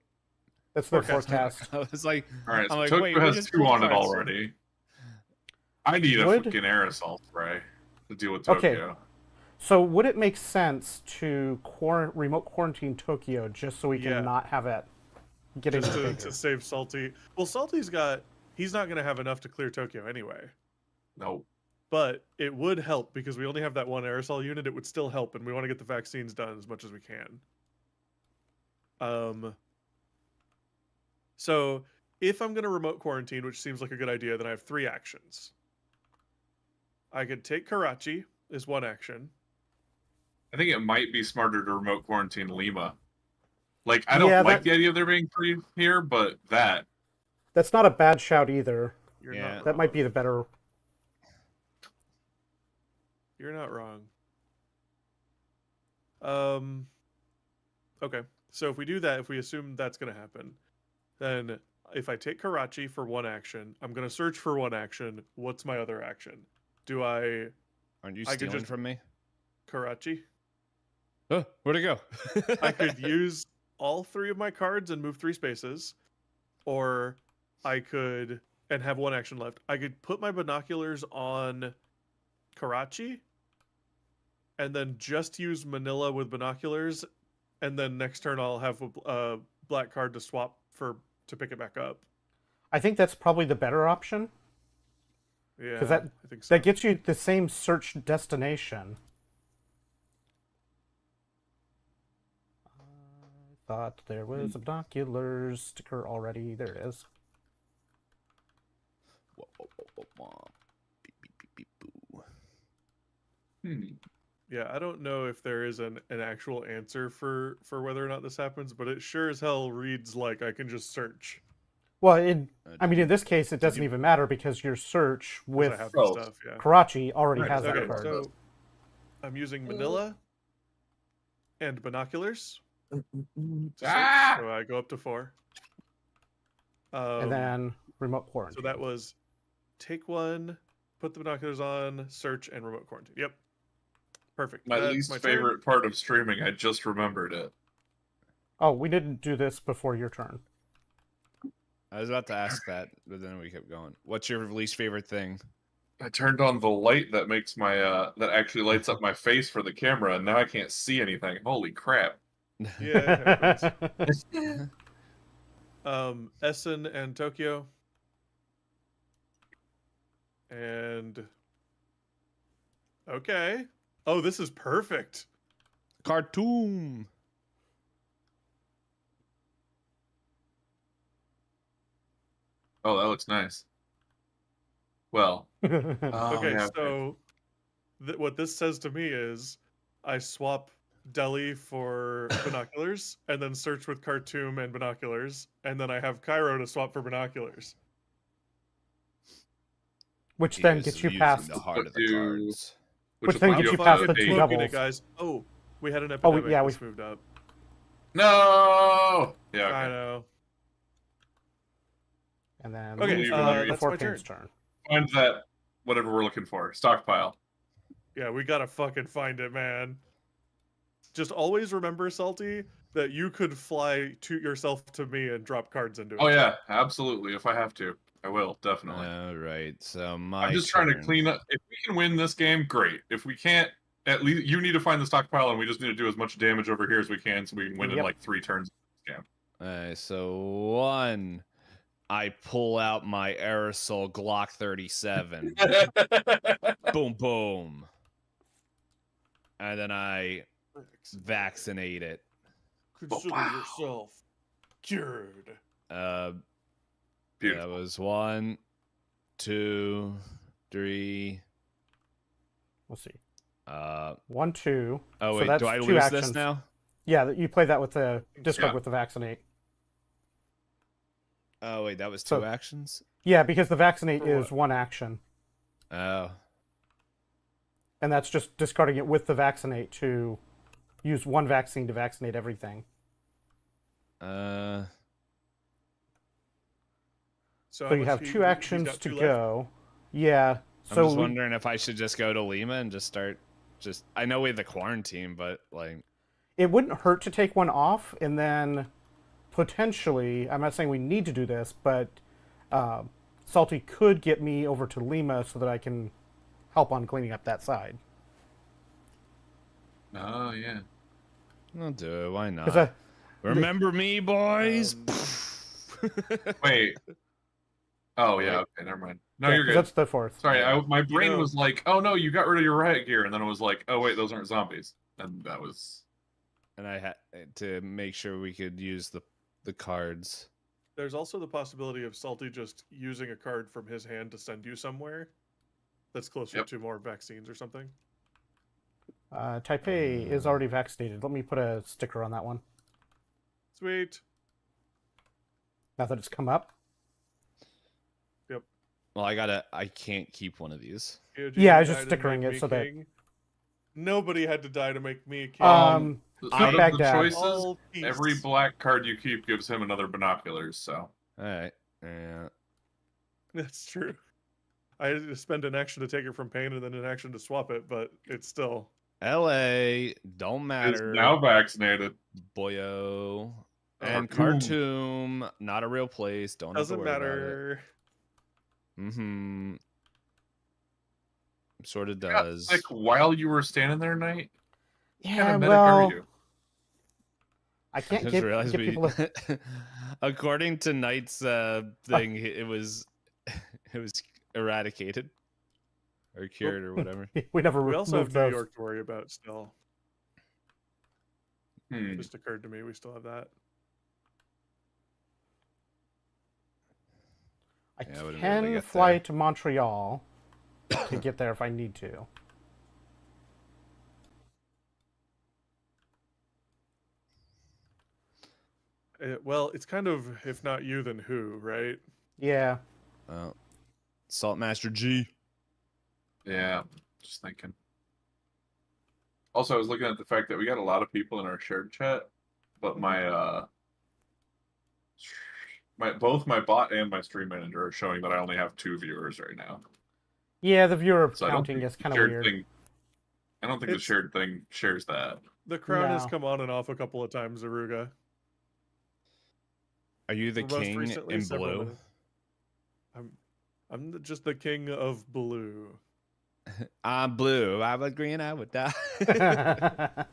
That's their Forecast. forecast. I was like, All right, I'm so like, Tokyo wait, we has just 2 pulled on it cards. already. I need a Would- freaking aerosol spray to deal with Okay. Tokyo. So would it make sense to remote quarantine Tokyo just so we can Yeah. not have it getting Just bigger? to save Salty. Well, he's not going to have enough to clear Tokyo anyway. No. But it would help because we only have that one aerosol unit. It would still help, and we want to get the vaccines done as much as we can. So if I'm going to remote quarantine, which seems like a good idea, then I have 3 actions. I could take Karachi is 1 action. I think it might be smarter to remote quarantine Lima. Like, I don't Yeah, like that- the idea of there being 3 here, but that. That's not a bad shout either. You're Yeah. not That might be wrong. the better. You're not wrong. Okay. So if we do that, if we assume that's going to happen, then if I take Karachi for 1 action, I'm going to search for 1 action. What's my other action? Do I Aren't you I could stealing just- from me? Karachi? Oh, where'd it go? I could use all 3 of my cards and move 3 spaces, or I could and have 1 action left. I could put my binoculars on Karachi and then just use Manila with binoculars, and then next turn I'll have a black card to swap to pick it back up. I think that's probably the better option. Yeah, that- I think so. That gets you the same search destination. Thought there was a binoculars sticker already. There it is. Whoa, whoa, whoa, whoa, whoa. Beep, beep, beep, beep, boo. Yeah, I don't know if there is an actual answer for whether or not this happens, but it sure as hell reads like I can just search Well, I mean, did in this case, it doesn't even matter because your search because with I have the Oh. stuff. Yeah. Karachi already Right, has that Okay, card. so I'm using Manila and binoculars to search, Ah! so I go up to 4. And then remote So quarantine. that was take 1, put the binoculars on, search, and remote quarantine. Yep. Perfect. My That's least my favorite part of streaming. I just remembered it. Oh, we didn't do this before your turn. I was about to ask that, but then we kept going. What's your least favorite thing? I turned on the light that makes my that actually lights up my face for the camera, and now I can't see anything. Holy crap! turn. Yeah, it happens. Essen and Tokyo. And okay. Oh, this is perfect. Khartoum. Oh, that looks nice. Well, Okay, yeah, so what this says to me is I swap Delhi for binoculars and then search with Khartoum and binoculars, and then I have Cairo to swap for binoculars. Which He then is gets you using past. the heart of the What do- cards. Which will then put gets you you up past to the date. two Smoking doubles. it, guys. Oh, we had an Oh, epidemic. yeah, This moved up. No. Yeah. I Okay. know. And then Okay, that's my before turn. Kane's turn. Find that whatever we're looking for. Stockpile. Yeah, we gotta fucking find it, man. Just always remember, Salty, that you could fly to yourself to me and drop cards into it. Oh yeah, absolutely. If I have to, I will definitely. All right, so my I'm just trying to turn. clean up. If we can win this game, great. If we can't, at least you need to find the stockpile, and we just need to do as much damage over here as we can, so we can win in Yep. like 3 turns. Alright, so 1, I pull out my aerosol Glock 37. Boom, boom. And then I vaccinate it. Consider Wow. yourself cured. That Beautiful. was 1, 2, 3. We'll see. 1, 2. Oh So wait, that's do I 2 lose actions. this now? Yeah, you play that with the discard Yeah. with the vaccinate. Oh wait, that was 2 So- actions? Yeah, because the vaccinate For is 1 action. Oh. And that's just discarding it with the vaccinate to use 1 vaccine to vaccinate everything. Uh So you have 2 actions got to 2 left? go. Yeah. I'm So just wondering if I should just go to Lima and just start I know we have the quarantine, but like it wouldn't hurt to take 1 off, and then potentially, I'm not saying we need to do this, but Salty could get me over to Lima so that I can help on cleaning up that side. Oh yeah. I'll do it. Why 'Cause not? Remember me, boys? Wait. Oh yeah. Okay. Never mind. No, you're 'cause good. that's the 4th. Sorry, Yeah. my brain know- was like, "Oh no, you got rid of your riot gear," and then it was like, "Oh wait, those aren't zombies," and that was. And I had to make sure we could use the cards. There's also the possibility of Salty just using a card from his hand to send you somewhere that's closer Yep. to more vaccines or something. Taipei is already vaccinated. Let me put a sticker on that one. Sweet. Now that it's come up. Well, I can't keep one of these. EOG Yeah, I was died just to stickering make it me so that- king. Nobody had to die to make me a king. Out Keep of the Baghdad. choices, All every peace. black card you keep gives him another binoculars. So All right. Yeah. That's true. I had to spend an action to take it from pain and then an action to swap it, but it's still. LA don't is matter. now vaccinated. Boyo. And Khartoum. Khartoum, not a real place. Don't Doesn't have to worry matter. about it. Mm-hmm. Sort of You got does. sick while you were standing there, Knight. What kind Yeah, of medic well, are you? I can't Just get realized we- people. according to Knight's thing, it was eradicated or cured or whatever. We never We also have moved New those. York to worry about still. Just occurred to me. We still have that. I Yeah, I wouldn't be able to can get fly there. to Montreal to get there if I need to. Well, it's kind of if not you, then who, right? Yeah. Saltmaster G. Yeah, just thinking. Also, I was looking at the fact that we got a lot of people in our shared chat, but both my bot and my stream manager are showing that I only have 2 viewers right now. Yeah, the viewer So I don't counting think is the kind of shared weird. thing. I don't think the It's- shared thing shares that. The crown has No. come on and off a couple of times, Aruga. Are you the Most king recently, in several blue? minutes. I'm just the king of blue. I'm blue. I would green. I would die. That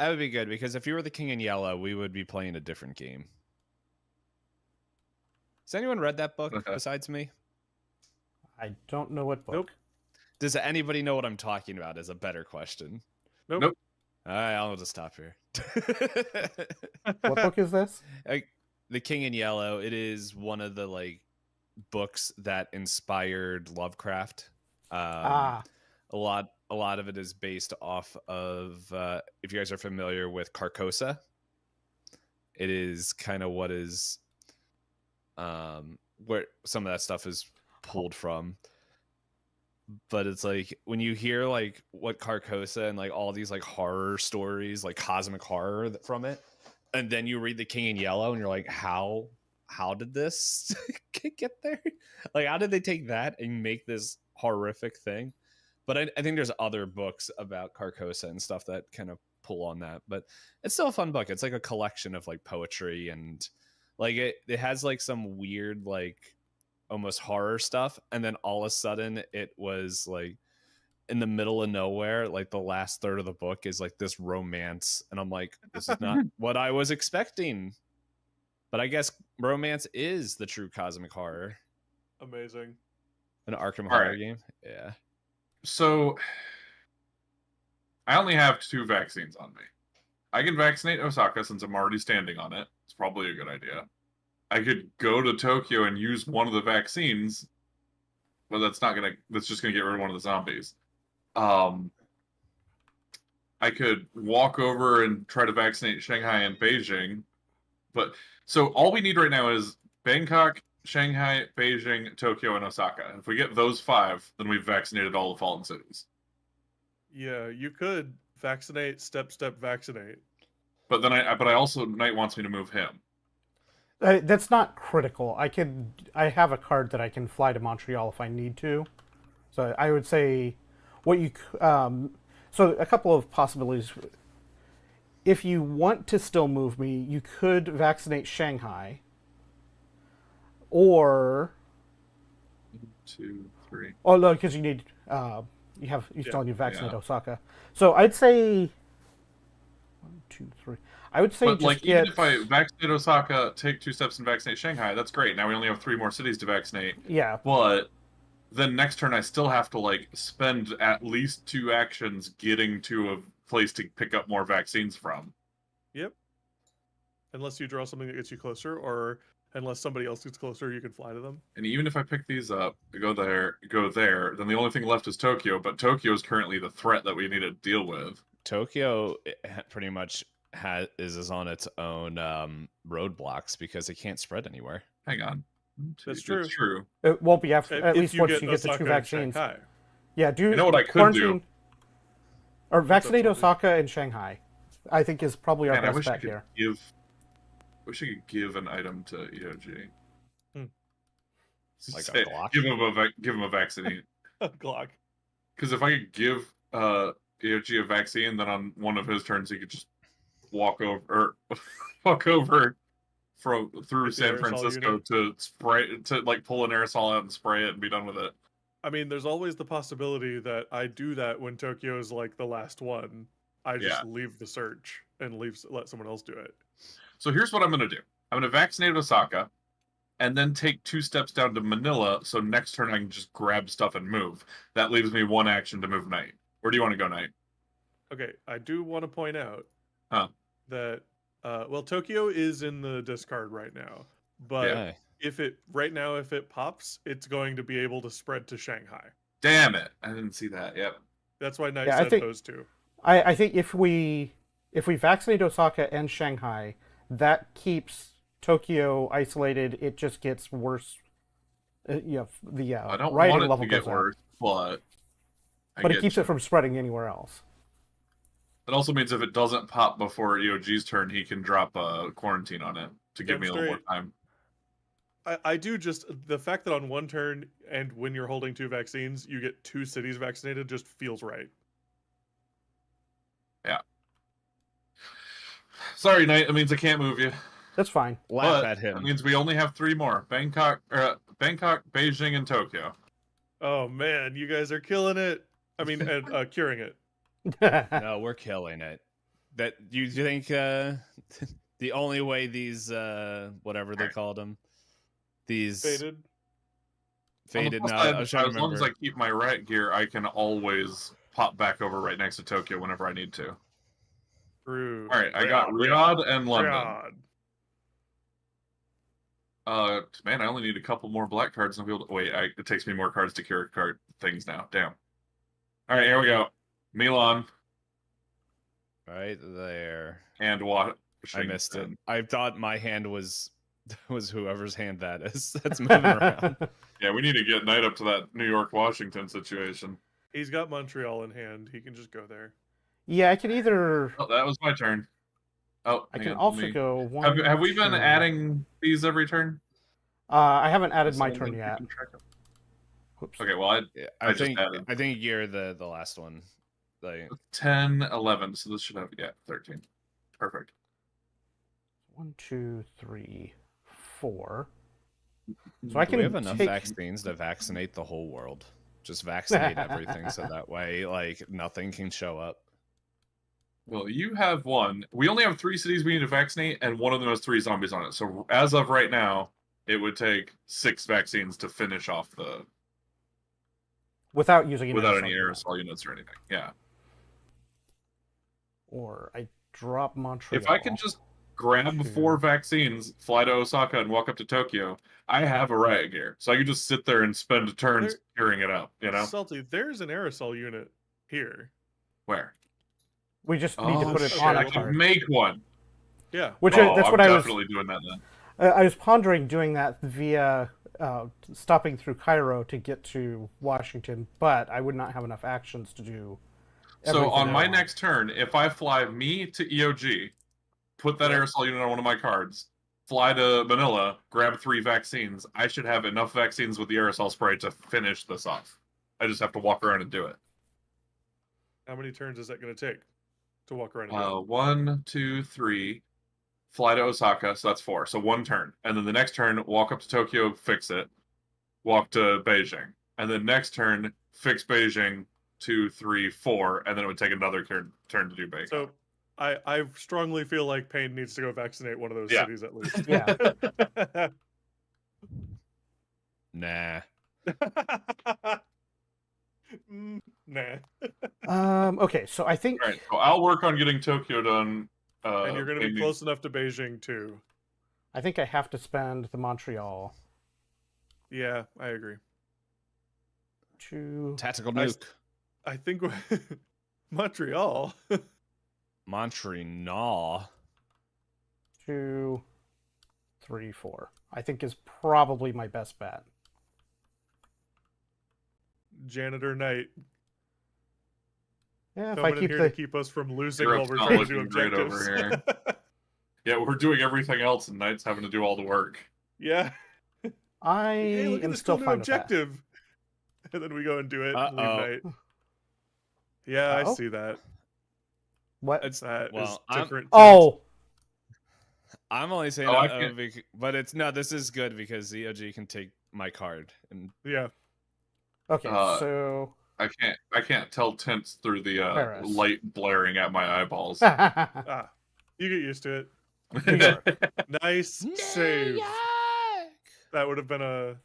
would be good because if you were the king in yellow, we would be playing a different game. Has anyone read that book besides me? I don't know what book. Nope. Does anybody know what I'm talking about? Is a better question. Nope. All right, I'll just stop here. What book is this? The King in Yellow. It is one of the books that inspired Lovecraft. A lot of it is based off of if you guys are familiar with Carcosa. It is kind of what is where some of that stuff is pulled from. But it's when you hear what Carcosa and all these horror stories, cosmic horror from it, and then you read The King in Yellow and you're like, how did this get there? How did they take that and make this horrific thing? But I think there's other books about Carcosa and stuff that kind of pull on that. But it's still a fun book. It's a collection of poetry and it has some weird almost horror stuff, and then all of a sudden it was in the middle of nowhere, the last third of the book is this romance, and I'm like, this is not what I was expecting. But I guess romance is the true cosmic horror. Amazing. An Arkham horror game. Yeah. So I only have 2 vaccines on me. I can vaccinate Osaka since I'm already standing on it. It's probably a good idea. I could go to Tokyo and use one of the vaccines, but that's just gonna get rid of one of the zombies. I could walk over and try to vaccinate Shanghai and Beijing, but so all we need right now is Bangkok, Shanghai, Beijing, Tokyo, and Osaka. If we get those 5, then we've vaccinated all the fallen cities. Yeah, you could vaccinate, step, vaccinate. But then I also Knight wants me to move him. That's not critical. I have a card that I can fly to Montreal if I need to. So I would say, so a couple of possibilities. If you want to still move me, you could vaccinate Shanghai, or 2, 3. oh no, because you need you still need to vaccinate Osaka. So I'd say 1, 2, 3. I would say but just even if I vaccinate Osaka, take 2 steps and vaccinate Shanghai, that's great. Now we only have 3 more cities to vaccinate. Yeah. But then next turn I still have to spend at least 2 actions getting to a place to pick up more vaccines from. Yep. Unless you draw something that gets you closer, or unless somebody else gets closer, you can fly to them. And even if I pick these up, go there, then the only thing left is Tokyo, but Tokyo is currently the threat that we need to deal with. Tokyo pretty much is on its own roadblocks because it can't spread anywhere. Hang on. That's true. It won't be after at If least once you get the Osaka 2 and vaccines. Shanghai. Yeah, You know what I could do? Or vaccinate What's up, Osaka and Shanghai. I think is probably our Man, I best wish I bet could here. wish I could give an item to EOG. Like Say, a Glock? give him a vaccine. Glock. Because if I could give EOG a vaccine, then on one of his turns he could just walk over through Get the San aerosol Francisco unit. to spray to pull an aerosol out and spray it and be done with it. I mean, there's always the possibility that I do that when Tokyo is the last one. I just leave the search and let someone else do it. So here's what I'm gonna do. I'm gonna vaccinate Osaka, and then take 2 steps down to Manila. So next turn I can just grab stuff and move. That leaves me 1 action to move Knight. Where do you want to go, Knight? Okay, I do want to point out Huh. that well, Tokyo is in the discard right now, but Yeah. Hey. if it pops, it's going to be able to spread to Shanghai. Damn it! I didn't see that. Yep. That's why Knight Yeah, I said think- those two. I think if we vaccinate Osaka and Shanghai, that keeps Tokyo isolated. It just gets worse. The I don't rioting want it level to get goes up, worse, but but it keeps it from spreading anywhere else. It also means if it doesn't pop before EOG's turn, he can drop a quarantine on it to give Damn me a little more straight. time. I do just the fact that on one turn and when you're holding 2 vaccines, you get 2 cities vaccinated just feels right. Sorry, Knight. That means I can't move you. That's fine. Laugh But at that him. means we only have 3 more: Bangkok, Beijing, and Tokyo. Oh man, you guys are killing it. I mean, and curing it. No, we're killing it. That you think the only way these whatever they called them, these Faded. faded. On the No, plus side, I was trying to as long as remember. I keep my riot gear, I can always pop back over right next to Tokyo whenever I need to. True. All right, I got Riyadh and London. Man, I only need a couple more black cards and I'll be able to wait. It takes me more cards to cure card things now. Damn. All right, here we go. Milan Right there. and Washington. I missed it. I thought my hand was whoever's hand that is. That's moving around. Yeah, we need to get Knight up to that New York Washington situation. He's got Montreal in hand. He can just go there. Yeah, I can either. Oh, that was my turn. Oh, I hang can on, also let me- go one. Have we been two. adding these every turn? I haven't added my So turn we yet. can track 'em. Whoops. Okay, well, Yeah, I just added. I think you're the last one. Like 10, 11, so this should have, 13. Perfect. 1, 2, 3, 4. So I do can we have enough take. vaccines to vaccinate the whole world? Just vaccinate everything so that way like nothing can show up. Well, you have one. We only have 3 cities we need to vaccinate, and one of them has 3 zombies on it. So as of right now, it would take 6 vaccines to finish off the Without using an without any unit. aerosol units or anything. Yeah. Or I drop Montreal. If I can just grab 4 vaccines, fly to Osaka, and walk up to Tokyo, I have a riot gear. So I can just sit there and spend turns curing it up, you know? Salty, there's an aerosol unit here. Where? We just need to put it shit, on I a can card. make one. Yeah. Which Oh, that's I'm what I was. definitely doing that then. I was pondering doing that via stopping through Cairo to get to Washington, but I would not have enough actions to do. So everything on I my want. next turn, if I fly me to EOG, put that Yep. aerosol unit on one of my cards, fly to Manila, grab 3 vaccines, I should have enough vaccines with the aerosol spray to finish this off. I just have to walk around and do it. How many turns is that going to take to walk around? And do it? 1, 2, 3. Fly to Osaka, so that's 4. So 1 turn. And then the next turn, walk up to Tokyo, fix it. Walk to Beijing. And then next turn, fix Beijing, 2, 3, 4. And then it would take another turn to do Beijing. So I strongly feel like Payne needs to go vaccinate one of those Yeah. cities at least. Yeah. Nah. Nah. Okay, so I think All right, so I'll work on getting Tokyo done. And you're going to be maybe- close enough to Beijing too. I have to spend the Montreal Yeah, I agree. to. Tactical I- nuke. I think Montreal. Montreal. 2, 3, 4. I think is probably my best bet. Janitor Knight Yeah, if I coming in keep here the. to keep us from losing You're while we're trying to do looking great over objectives. Yeah, we're doing everything else, and Knight's having to do all the work. Yeah. I Hey, look at am this still cool new fine with that. objective. And then we go and do it and leave Uh-oh. Knight. Yeah, I Uh-oh. see that. What? That is well, I'm- different. Oh, I'm only saying Oh, I that, can't- but it's no. This is good because EOG can take my card and Yeah. okay. Uh, So. I can't tell tints through the Paris. light blaring at my eyeballs. Ah, you get used to it. Nice save. That would have been a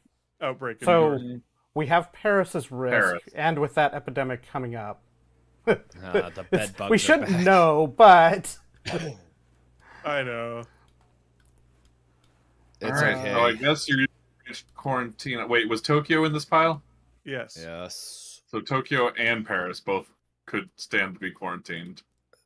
outbreak. in So- New York. We have Paris's risk, Paris. and with that epidemic coming up, the bed bugs. we are shouldn't back. know, but I know. It's All right, okay. so I guess you're quarantine. Wait, was Tokyo in this pile? Yes. Yes. So Tokyo and Paris both could stand to be quarantined.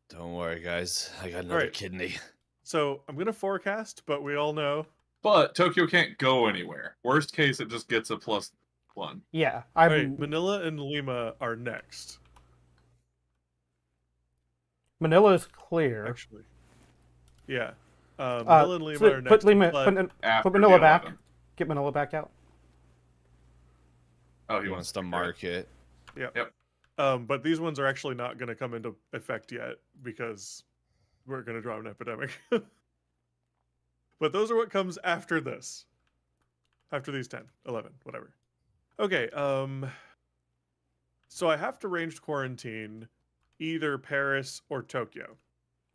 Don't worry, guys. I got another Alright. kidney. So I'm gonna forecast, but we all know. But Tokyo can't go anywhere. Worst case, it just gets a +1. Yeah, All right, Manila and Lima are next. Manila is clear. Actually, yeah. Manila and Lima are next. Put Lima, but After put Manila the back. 11. Get Manila back out. Oh, He wants to mark it. Yep. But these ones are actually not going to come into effect yet because we're going to draw an epidemic. But those are what comes after this. After these 10, 11, whatever. Okay, so I have to ranged quarantine either Paris or Tokyo.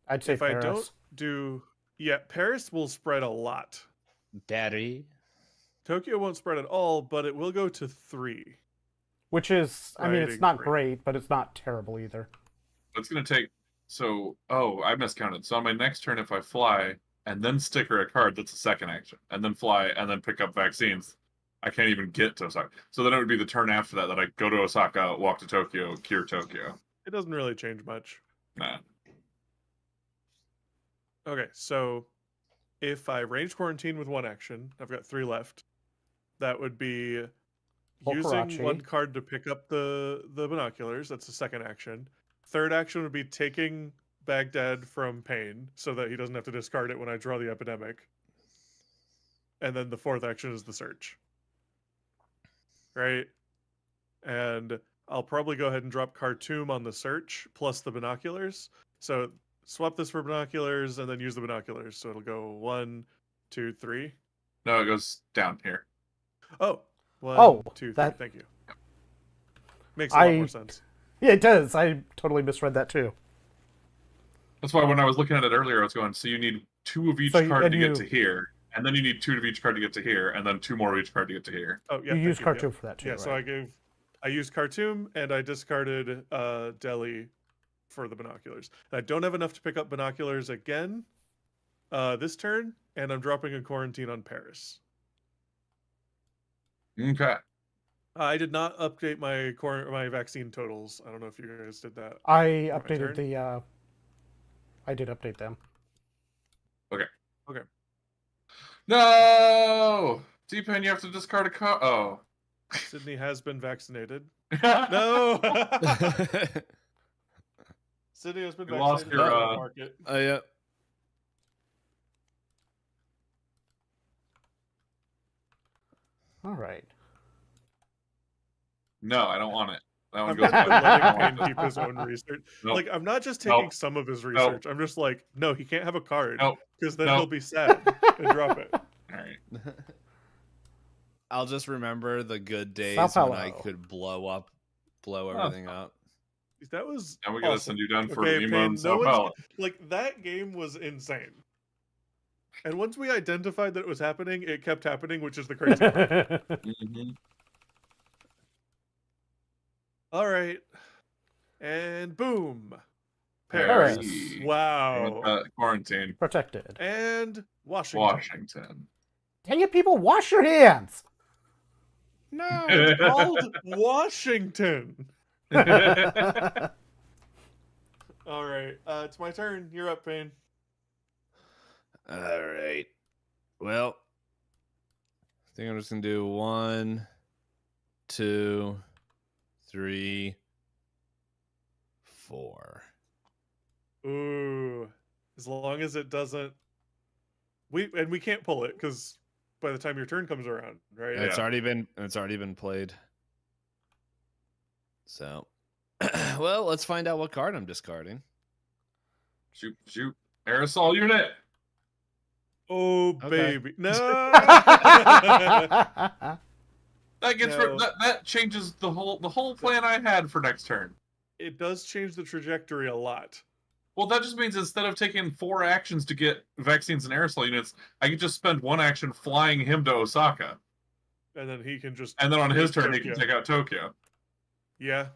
I'd say If Paris. I don't do... Yeah, Paris will spread a lot. Daddy. Tokyo won't spread at all, but it will go to 3. Which is, I mean, it's Riding not free. great, but it's not terrible either. It's going to take. So, I miscounted. So on my next turn, if I fly and then sticker a card, that's a second action, and then fly and then pick up vaccines, I can't even get to Osaka. So then it would be the turn after that I go to Osaka, walk to Tokyo, cure Tokyo. It doesn't really change much. Nah. Okay, so if I range quarantine with 1 action, I've got 3 left. That would be using Okarachi. 1 card to pick up the binoculars. That's the second action. Third action would be taking Baghdad from Pain so that he doesn't have to discard it when I draw the epidemic. And then the fourth action is the search. Right? And I'll probably go ahead and drop Khartoum on the search plus the binoculars. So swap this for binoculars and then use the binoculars. So it'll go 1, 2, 3. No, it goes down here. Oh, 1, Oh, 2, 3. that- Thank you. Makes a lot I- more sense. Yeah, it does. I totally misread that too. That's why when I was looking at it earlier, I was going, so you need 2 of each So you- card and to you- get to here, and then you need 2 of each card to get to here, and then 2 more of each card to get to here. Oh, yeah. You thank use yeah. Khartoum for that too, Yeah, right? so I used Khartoum and I discarded Delhi for the binoculars. And I don't have enough to pick up binoculars again this turn, and I'm dropping a quarantine on Paris. Okay. I did not update my vaccine totals. I don't know if you guys did that. I my updated turn? the. I did update them. No! D-Pen, you have to discard a card. Oh. Sydney has been vaccinated. No! No. Sydney has been You lost vaccinated. your, Don't mark it. Oh, yeah. All right. No, I don't want it. That one I'm goes not back. letting Payne keep his own research. Nope. Like, I'm not just taking Nope. some of his research. I'm just like, no, he can't have a card Nope. because then Nope. he'll be sad and drop it. All right. I'll just remember the good days Sao when I Paulo. could blow everything up. That was Now we gotta awesome. send you down for Okay, Lima Payne, and no Sao one's- Paulo. Like, that game was insane. And once we identified that it was happening, it kept happening, which is the crazy part. Mhm. All right. And boom. Paris. Paris. Wow. Quarantine. Protected. And Washington. Washington. Dang it, people, wash your hands! No, it's called Washington. All right. It's my turn. You're up, Payne. All right. Well, I think I'm just gonna do 1, 2, 3, 4. Ooh. As long as it doesn't. We can't pull it because by the time your turn comes around, right? It's already been played. So, well, let's find out what card I'm discarding. Shoot, shoot. Aerosol unit. Oh Okay. baby. No. That gets No. that changes the whole plan I had for next turn. It does change the trajectory a lot. Well, that just means instead of taking 4 actions to get vaccines and aerosol units, I could just spend 1 action flying him to Osaka, And then he can just and then on his take turn he can Tokyo. take out Tokyo. Yeah.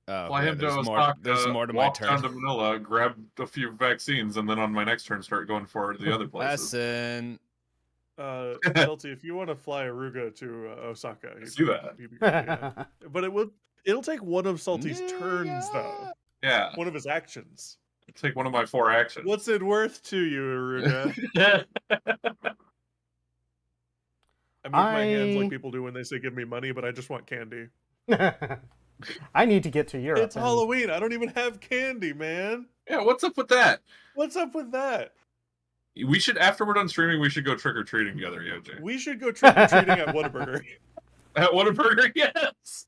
Oh, Fly yeah, him to there's Osaka, more to my walk down turn. to Manila, grab a few vaccines, and then on my next turn start going forward to the other places. Lesson. Salty, if you want to fly Aruga to Osaka, Let's do that. he'd be great, yeah. But it'll take one of Salty's turns though. Yeah, One of his actions. take one of my 4 actions. What's it worth to you, Aruga? I move my hands like people do when they say give me money, but I just want candy. I need to get to Europe. It's Halloween. I don't even have candy, man. Yeah, what's up with that? What's up with that? We should, after we're done streaming, we should go trick or treating together, Yoji. We should go trick or treating at Whataburger. At Whataburger, yes.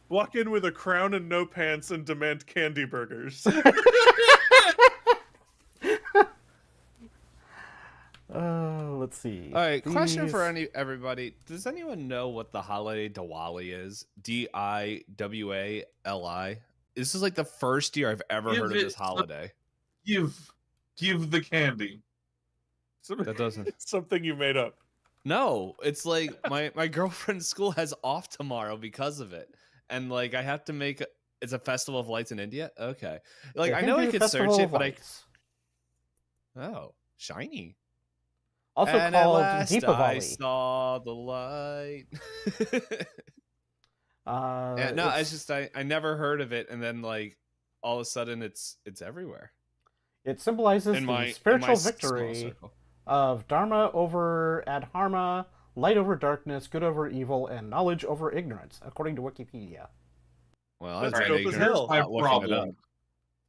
Walk in with a crown and no pants and demand candy burgers. Let's see. All right, question These- for everybody. Does anyone know what the holiday Diwali is? Diwali. This is like the first year I've ever Give heard of it this some- holiday. Give the candy. That doesn't. Something you made up. No, it's like my girlfriend's school has off tomorrow because of it, and like I have to make. It's a festival of lights in India. Okay, like the I know I Hindu could search Festival it, of but Lights. oh, shiny. Also And at called last I Deepavali. saw the light. Yeah, no, it's just I never heard of it, and then like all of a sudden it's everywhere. It symbolizes In the my spiritual small victory circle. of Dharma over Adharma, light over darkness, good over evil, and knowledge over ignorance, according to Wikipedia. Well, I was That's very dope as ignorant hell. My about looking it up. problem.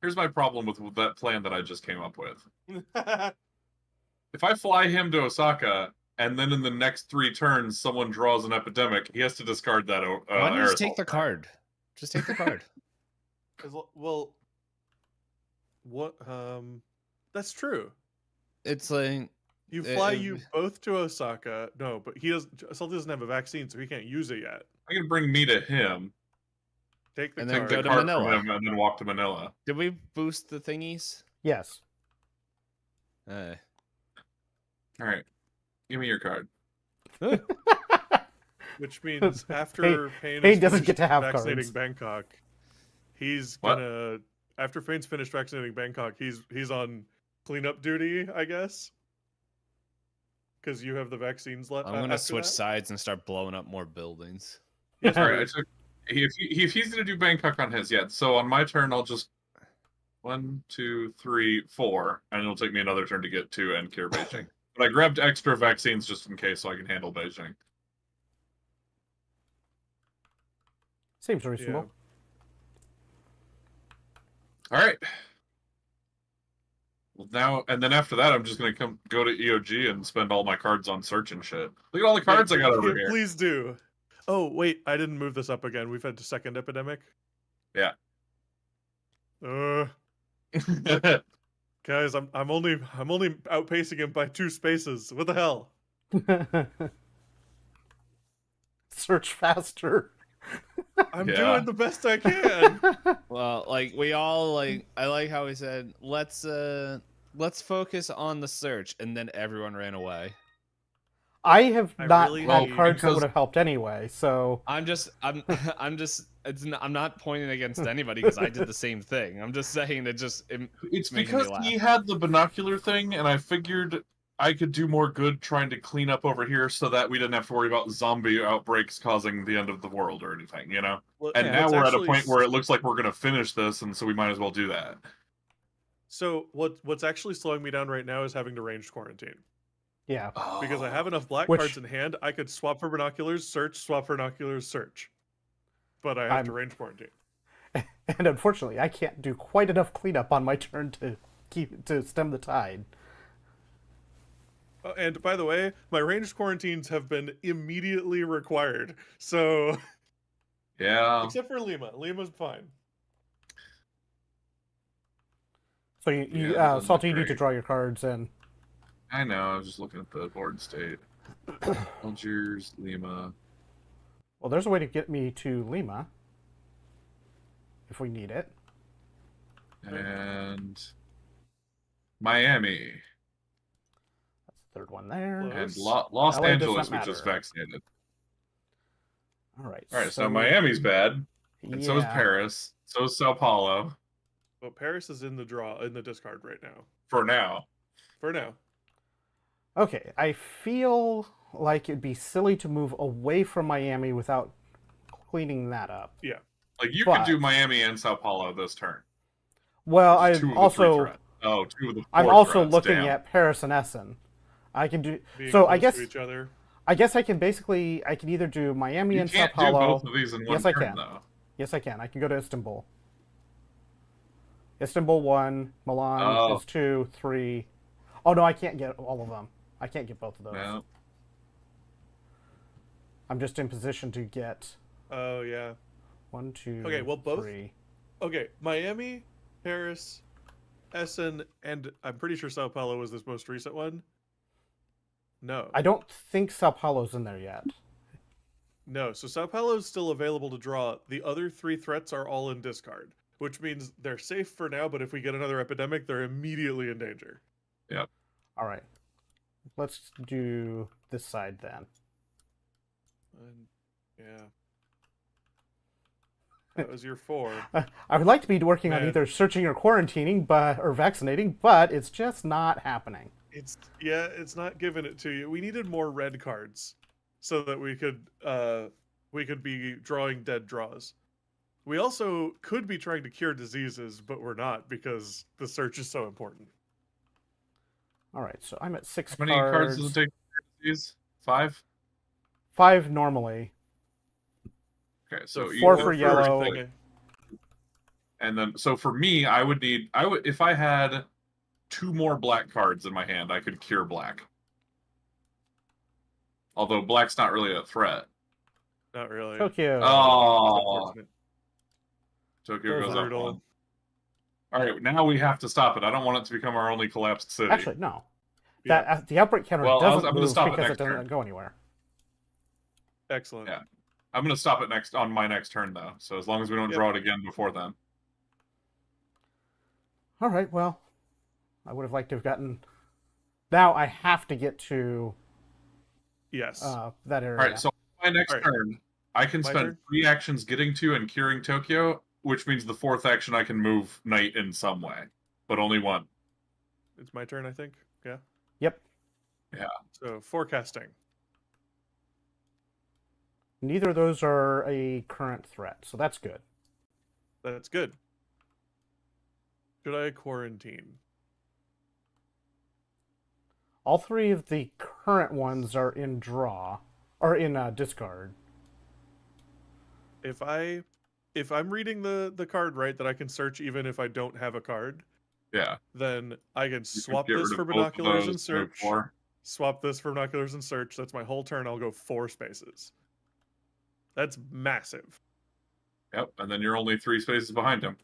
Here's my problem with that plan that I just came up with. If I fly him to Osaka, and then in the next 3 turns someone draws an epidemic, he has to discard that. Why don't you just aerosol take the spray. card? Just take the card. Well, what? That's true. It's like You fly it- you both to Osaka. No, but Salty doesn't have a vaccine, so he can't use it yet. I can bring me to him, Take the And then take card. the to card Manila. from him, and then walk to Manila. did we boost the thingies? Yes. Uh, All right, give me your card. Which means after Payne Payne is doesn't finished get to have vaccinating cards. Bangkok, he's What? gonna after Payne's finished vaccinating Bangkok, he's on cleanup duty, I guess. Because you have the vaccines left. I'm gonna switch sides and start blowing up more buildings. Yes, All right, I please. took. If he's gonna do Bangkok on his, yeah. So on my turn, I'll just 1, 2, 3, 4, and it'll take me another turn to get to and cure Beijing. But I grabbed extra vaccines just in case, so I can handle Beijing. Seems reasonable. All right. Well, now and then after that, I'm just gonna go to EOG and spend all my cards on search and shit. Look at all the cards I got over here. Please do. Oh wait, I didn't move this up again. We've had a second epidemic. Yeah. Guys, I'm only outpacing him by 2 spaces. What the hell? Search faster. I'm Yeah. doing the best I can. Well, like we all like I like how he said, let's focus on the search, and then everyone ran away. I have I not really had need- cards that because- would have helped anyway, so I'm just I'm not pointing against anybody because I did the same thing. I'm just saying it It's making me because laugh. he had the binocular thing, and I figured I could do more good trying to clean up over here so that we didn't have to worry about zombie outbreaks causing the end of the world or anything, you know? Well, And now what's we're at a actually point where it looks like we're going to finish this, and so we might as well do that. So what's actually slowing me down right now is having to ranged quarantine. yeah. Because I have enough black Which- cards in hand, I could swap for binoculars, search, swap for binoculars, search. But I have to range quarantine. And unfortunately, I can't do quite enough cleanup on my turn to stem the tide. Oh, and by the way, my ranged quarantines have been immediately required. So Yeah. except for Lima. Lima's fine. So Yeah, it doesn't Salty, look you need to great. draw your cards and I know, I was just looking at the board state. Algiers, Lima. well, there's a way to get me to Lima if we need it. And Miami. That's the third one there. Well, And Close. Los LA does Angeles, not which is matter. vaccinated. All right. All right, so Miami's bad. And so is Yeah. Paris. So is Sao Paulo. Well, Paris is in the discard right now. For now. For now. Okay, I feel like it'd be silly to move away from Miami without cleaning that up. Yeah. Like you But- could do Miami and Sao Paulo this turn. Well, Which is I'm two of the three also threats. Oh, two of the four I'm also threats, looking damn. at Paris and Essen. I can do Being so. I close guess to each other. I guess I can either do Miami You and Sao can't do Paulo. both of these in one Yes, I turn, can. though. Yes, I can. I can go to Istanbul. Istanbul 1, Milan is 2, 3. Oh no, I can't get all of them. I can't get both of those. No. I'm just in position to get Oh yeah. 1, 2, Okay, well, both- 3. Okay, Miami, Paris, Essen, and I'm pretty sure Sao Paulo was this most recent one. No. I don't think Sao Paulo's in there yet. No, so Sao Paulo is still available to draw. The other three threats are all in discard, which means they're safe for now, but if we get another epidemic, they're immediately in danger. All right. Let's do this side then. And, yeah. That was your 4. I would like to be working on Man. either searching or quarantining, or vaccinating, but it's just not happening. It's not giving it to you. We needed more red cards so that we could be drawing dead draws. We also could be trying to cure diseases, but we're not because the search is so important. All right, so I'm at 6 How many cards does it take to cure these? 5? 5 normally. Okay, so you 4 go for first, yellow. And then, so for me, I would if I had 2 more black cards in my hand, I could cure black. Although black's not really a threat. Not really. Tokyo. It's Oh, unfortunate. Tokyo Those goes are up brutal. 1. All right, now we have to stop it. I don't want it to become our only collapsed city. Actually, no. Yeah. That the outbreak counter Well, doesn't I'm gonna move stop it because it next doesn't turn. go anywhere. Excellent. Yeah. I'm going to stop it on my next turn, though. So as long as we don't Yep. draw it again before then. All right, well, I would have liked to have gotten... Now I have to get to Yes. that area. All right, so my next All right. turn, I can My spend turn? 3 actions getting to and curing Tokyo, which means the 4th action I can move Knight in some way, but only 1. It's my turn, I think. Yeah. Yep. So forecasting. Neither of those are a current threat, so that's good. That's good. Should I quarantine? All 3 of the current ones are in draw, or in discard. If I'm reading the card right that I can search even if I don't have a card, Yeah. then I can You swap can get this rid for of both of binoculars and those to move search. 4. Swap this for binoculars and search. That's my whole turn. I'll go 4 spaces. That's massive. Yep, and then you're only 3 spaces behind him.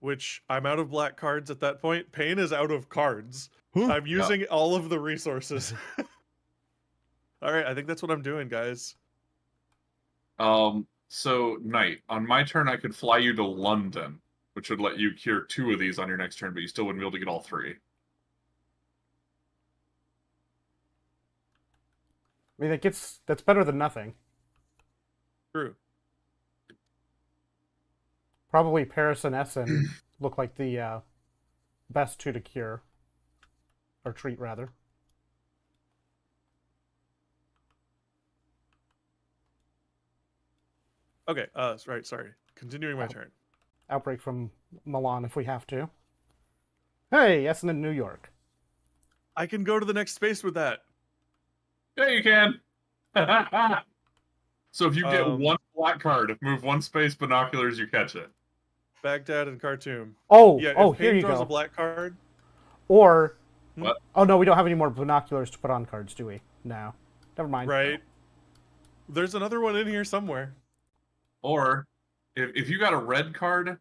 Which I'm out of black cards at that point. Pain is out of cards. I'm using all of the resources. All right, I think that's what I'm doing, guys. So Knight, on my turn, I could fly you to London, which would let you cure 2 of these on your next turn, but you still wouldn't be able to get all 3. I mean, that's better than nothing. True. Probably Paris and Essen look like the best 2 to cure. Or treat, rather. Okay, right, sorry. Continuing my turn. Outbreak from Milan if we have to. Hey, Essen and New York. I can go to the next space with that. Yeah, you can. So if you get 1 black card, move 1 space binoculars, you catch it. Baghdad and Khartoum. Oh, Yeah, oh, if here Pain you draws go. a black card, Or... What? Oh, no, we don't have any more binoculars to put on cards, do we? No. Never mind. right? There's another one in here somewhere. Or if you got a red card,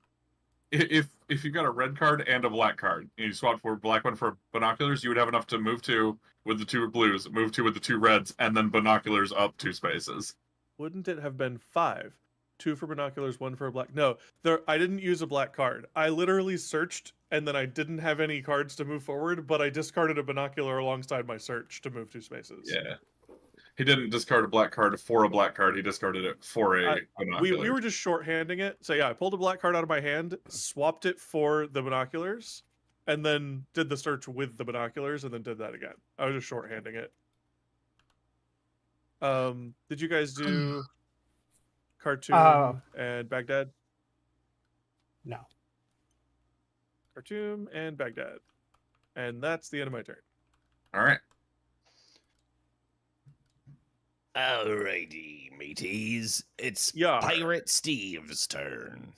if you got a red card and a black card, and you swapped for a black one for binoculars, you would have enough to move 2 with the 2 blues, move 2 with the 2 reds, and then binoculars up 2 spaces. Wouldn't it have been 5? 2 for binoculars, 1 for a black. No, I didn't use a black card. I literally searched, and then I didn't have any cards to move forward, but I discarded a binocular alongside my search to move 2 spaces. Yeah. He didn't discard a black card for a black card. He discarded it for a binocular. We were just shorthanding it. So yeah, I pulled a black card out of my hand, swapped it for the binoculars, and then did the search with the binoculars, and then did that again. I was just shorthanding it. Did you guys do Khartoum and Baghdad? No. Khartoum and Baghdad. And that's the end of my turn. All right. Alrighty, mateys. It's Yeah. Pirate Steve's turn.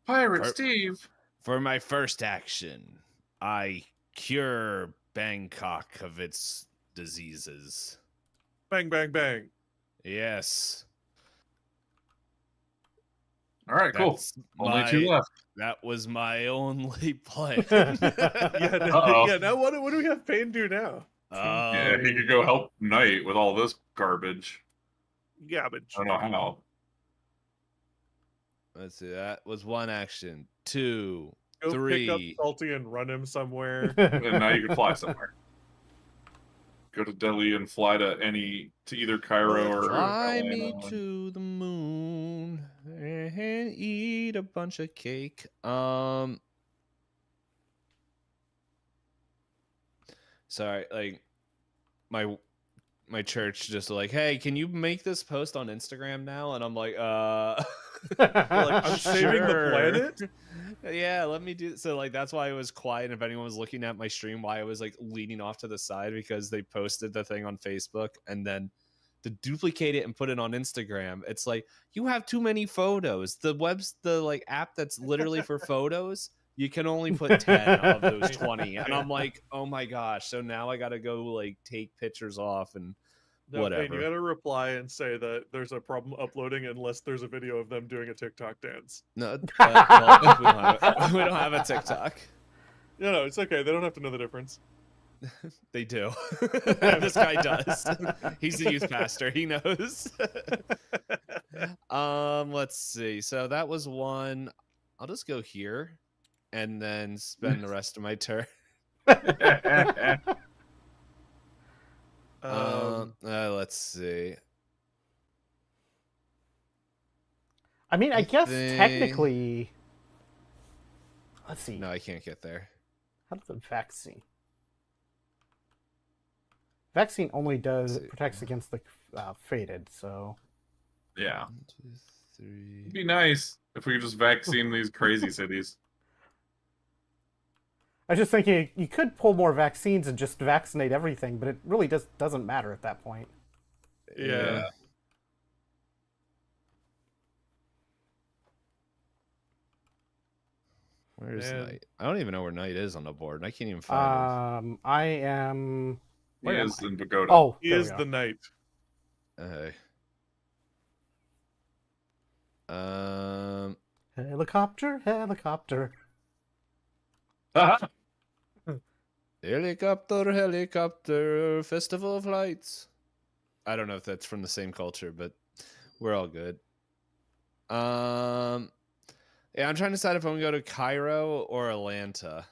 Pirate For- Steve. For my first action, I cure Bangkok of its diseases. Bang, bang, bang. Yes. All right, cool. That's Only 2 left. That was my only plan. Uh-oh. Yeah, now what do we have Payne do now? Yeah, he could go help Knight with all this garbage. Garbage. I don't know how. Let's see. That was 1 action. 2, Go 3. pick up Salty and run him somewhere. And now you can fly somewhere. Go to Delhi and fly to either Cairo or Fly Atlanta. me to the moon and eat a bunch of cake. Sorry, like my church just like, hey, can you make this post on Instagram now? And I'm like, I'm saving the planet? Yeah, let me do so. Like, that's why I was quiet. And if anyone was looking at my stream, why I was like leaning off to the side, because they posted the thing on Facebook, and then to duplicate it and put it on Instagram, it's like, you have too many photos. The like app that's literally for photos, you can only put 10 of those 20. And I'm like, oh my gosh. So now I gotta go like take pictures off and No, whatever. Payne, you gotta reply and say that there's a problem uploading unless there's a video of them doing a TikTok dance. No, well, we don't have a TikTok. No, it's okay. They don't have to know the difference. They do. This guy does. He's the youth pastor. He knows. Let's see. So that was 1. I'll just go here and then spend the rest of my turn. Let's see. I mean, I guess think- technically. Let's see. No, I can't get there. How does the vaccine? Vaccine only protects against the faded, so. Yeah. 1, 2, 3. It'd be nice if we could just vaccine these crazy cities. I was just thinking you could pull more vaccines and just vaccinate everything, but it really doesn't matter at that point. Yeah. Where's Man. Knight? I don't even know where Knight is on the board, and I can't even find I am. He Where am is I? in Pagoda. Oh, He there we is go. the knight. him. Helicopter. Helicopter, Festival of Lights. I don't know if that's from the same culture, but we're all good. Yeah, I'm trying to decide if I'm going to go to Cairo or Atlanta.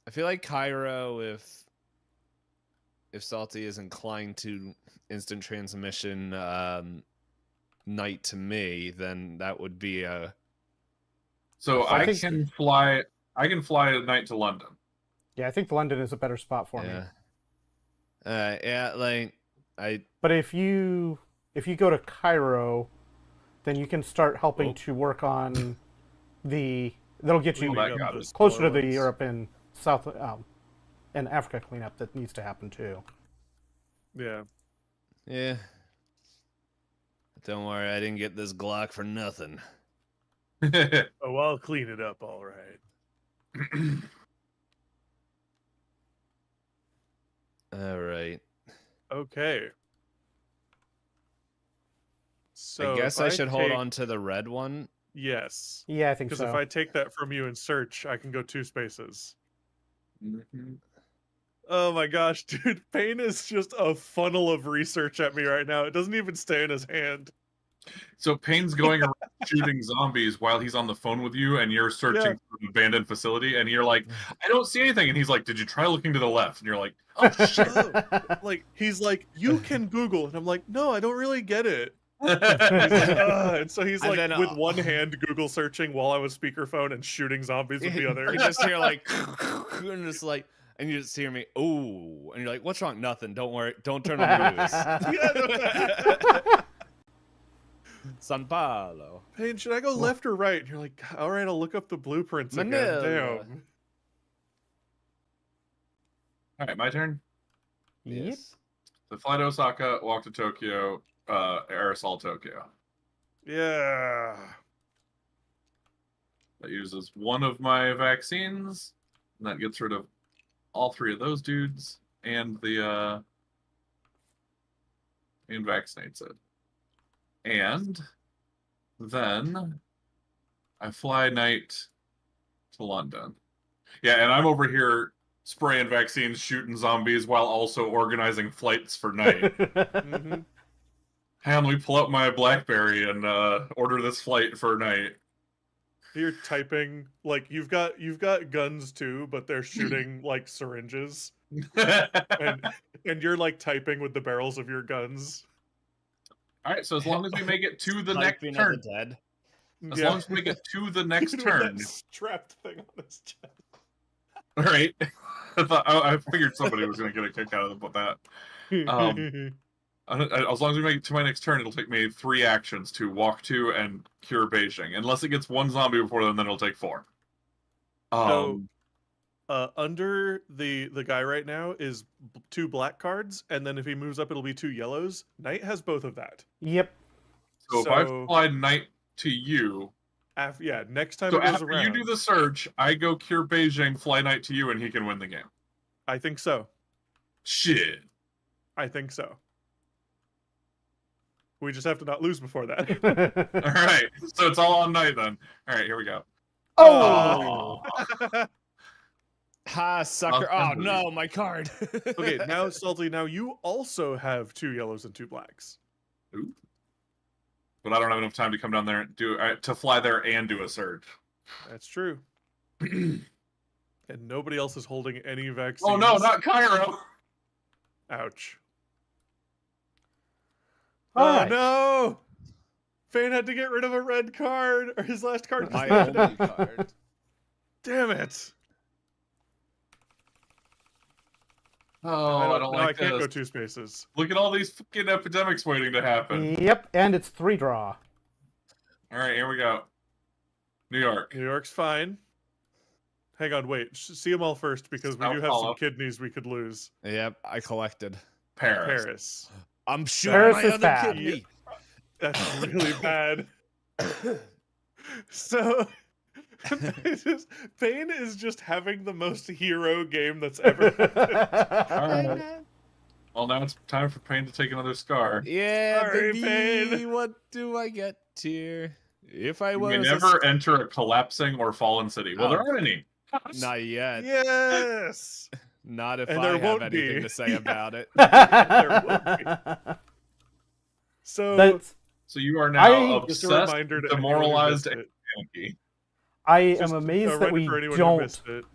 I feel like Cairo, if Salty is inclined to instant transmission Knight to me, then that would be a. So I I think- can fly. I can fly at night to London. Yeah, I think London is a better spot for me. Yeah, like But if you go to Cairo, then you can start helping Oh. to work on that'll get you Well, that got us. closer to the Europe and South and Africa cleanup that needs to happen too. Yeah. Yeah. Don't worry, I didn't get this Glock for nothing. Oh, I'll clean it up, all right. All right. Okay. So I guess if I should hold take- on to the red one. Yes. Yeah, I think Because so. if I take that from you and search, I can go 2 spaces. Mhm. Oh my gosh, dude. Payne is just a funnel of research at me right now. It doesn't even stay in his hand. So Payne's going around shooting zombies while he's on the phone with you, and you're searching Yeah. for an abandoned facility, and you're like, I don't see anything, and he's like, did you try looking to the left? And you're like, oh shit. Like he's like, you can Google, and I'm like, no, I don't really get it. He's like, and so he's And like then, with one hand Google searching while I was speakerphone and shooting zombies with the other. You just hear like, and just like, and you just hear me, oh, and you're like, what's wrong? Nothing. Don't worry. Don't turn on the news. San Paulo. Payne, should I go left or right? And you're like, all right, I'll look up the blueprints again. Manila. Damn. All right, my turn. Yep. Yes. So fly to Osaka, walk to Tokyo, aerosol Tokyo. Yeah. That uses one of my vaccines, and that gets rid of all three of those dudes, and the and vaccinates it. And then I fly night to London. Yeah, and I'm over here spraying vaccines, shooting zombies, while also organizing flights for night. Mhm. And we pull up my BlackBerry and order this flight for night. You're typing like you've got guns too, but they're shooting like syringes, and you're like typing with the barrels of your guns. All right, so as long as we make it to the next Typing of turn, the dead. as long as we make it to the next With turn, that strapped thing on his chest. all right. I figured somebody was going to get a kick out of that. As long as we make it to my next turn, it'll take me 3 actions to walk to and cure Beijing. Unless it gets 1 zombie before then it'll take 4. So, under the guy right now is 2 black cards, and then if he moves up, it'll be 2 yellows. Knight has both of that. Yep. So if I fly Knight to you, Yeah, next time so it goes after around. you do the search, I go cure Beijing, fly Knight to you, and he can win the game. I think so. Shit. I think so. We just have to not lose before that. All right, so it's all on Knight then. All right, here we go. Oh! Ha, sucker. Oh, no, my card. Okay, now, Salty, now you also have 2 yellows and 2 blacks. Ooh. But I don't have enough time to come down there and to fly there and do a search. That's true. And nobody else is holding any vaccines. Oh no, not Cairo! Ouch. All Oh right. no! Fane had to get rid of a red card, or his last card. My only card. Damn it! Oh, I don't like I can't this. go 2 spaces. Look at all these fucking epidemics waiting to happen. Yep, and it's 3 draw. All right, here we go. New York. New York's fine. Hang on, wait. See them all first, because we Sao do have some Paulo. kidneys we could lose. Yep, I collected. Paris. Paris. I'm sure Paris my is other bad. kidney. That's really bad. So, Payne is just having the most hero game that's ever happened. All right. Well, now it's time for Payne to take another scar. Yeah, Sorry, baby. Payne. What do I get here? If I You was may a never enter a collapsing or fallen city. Well, there Oh. aren't any. Not yet. Yes! Not if And I there have won't anything be. to say about it. So, That's, So you are now just a obsessed, reminder to anyone who demoralized, missed and it. panicky. I Just am a amazed that reminder we for anyone who don't. missed it.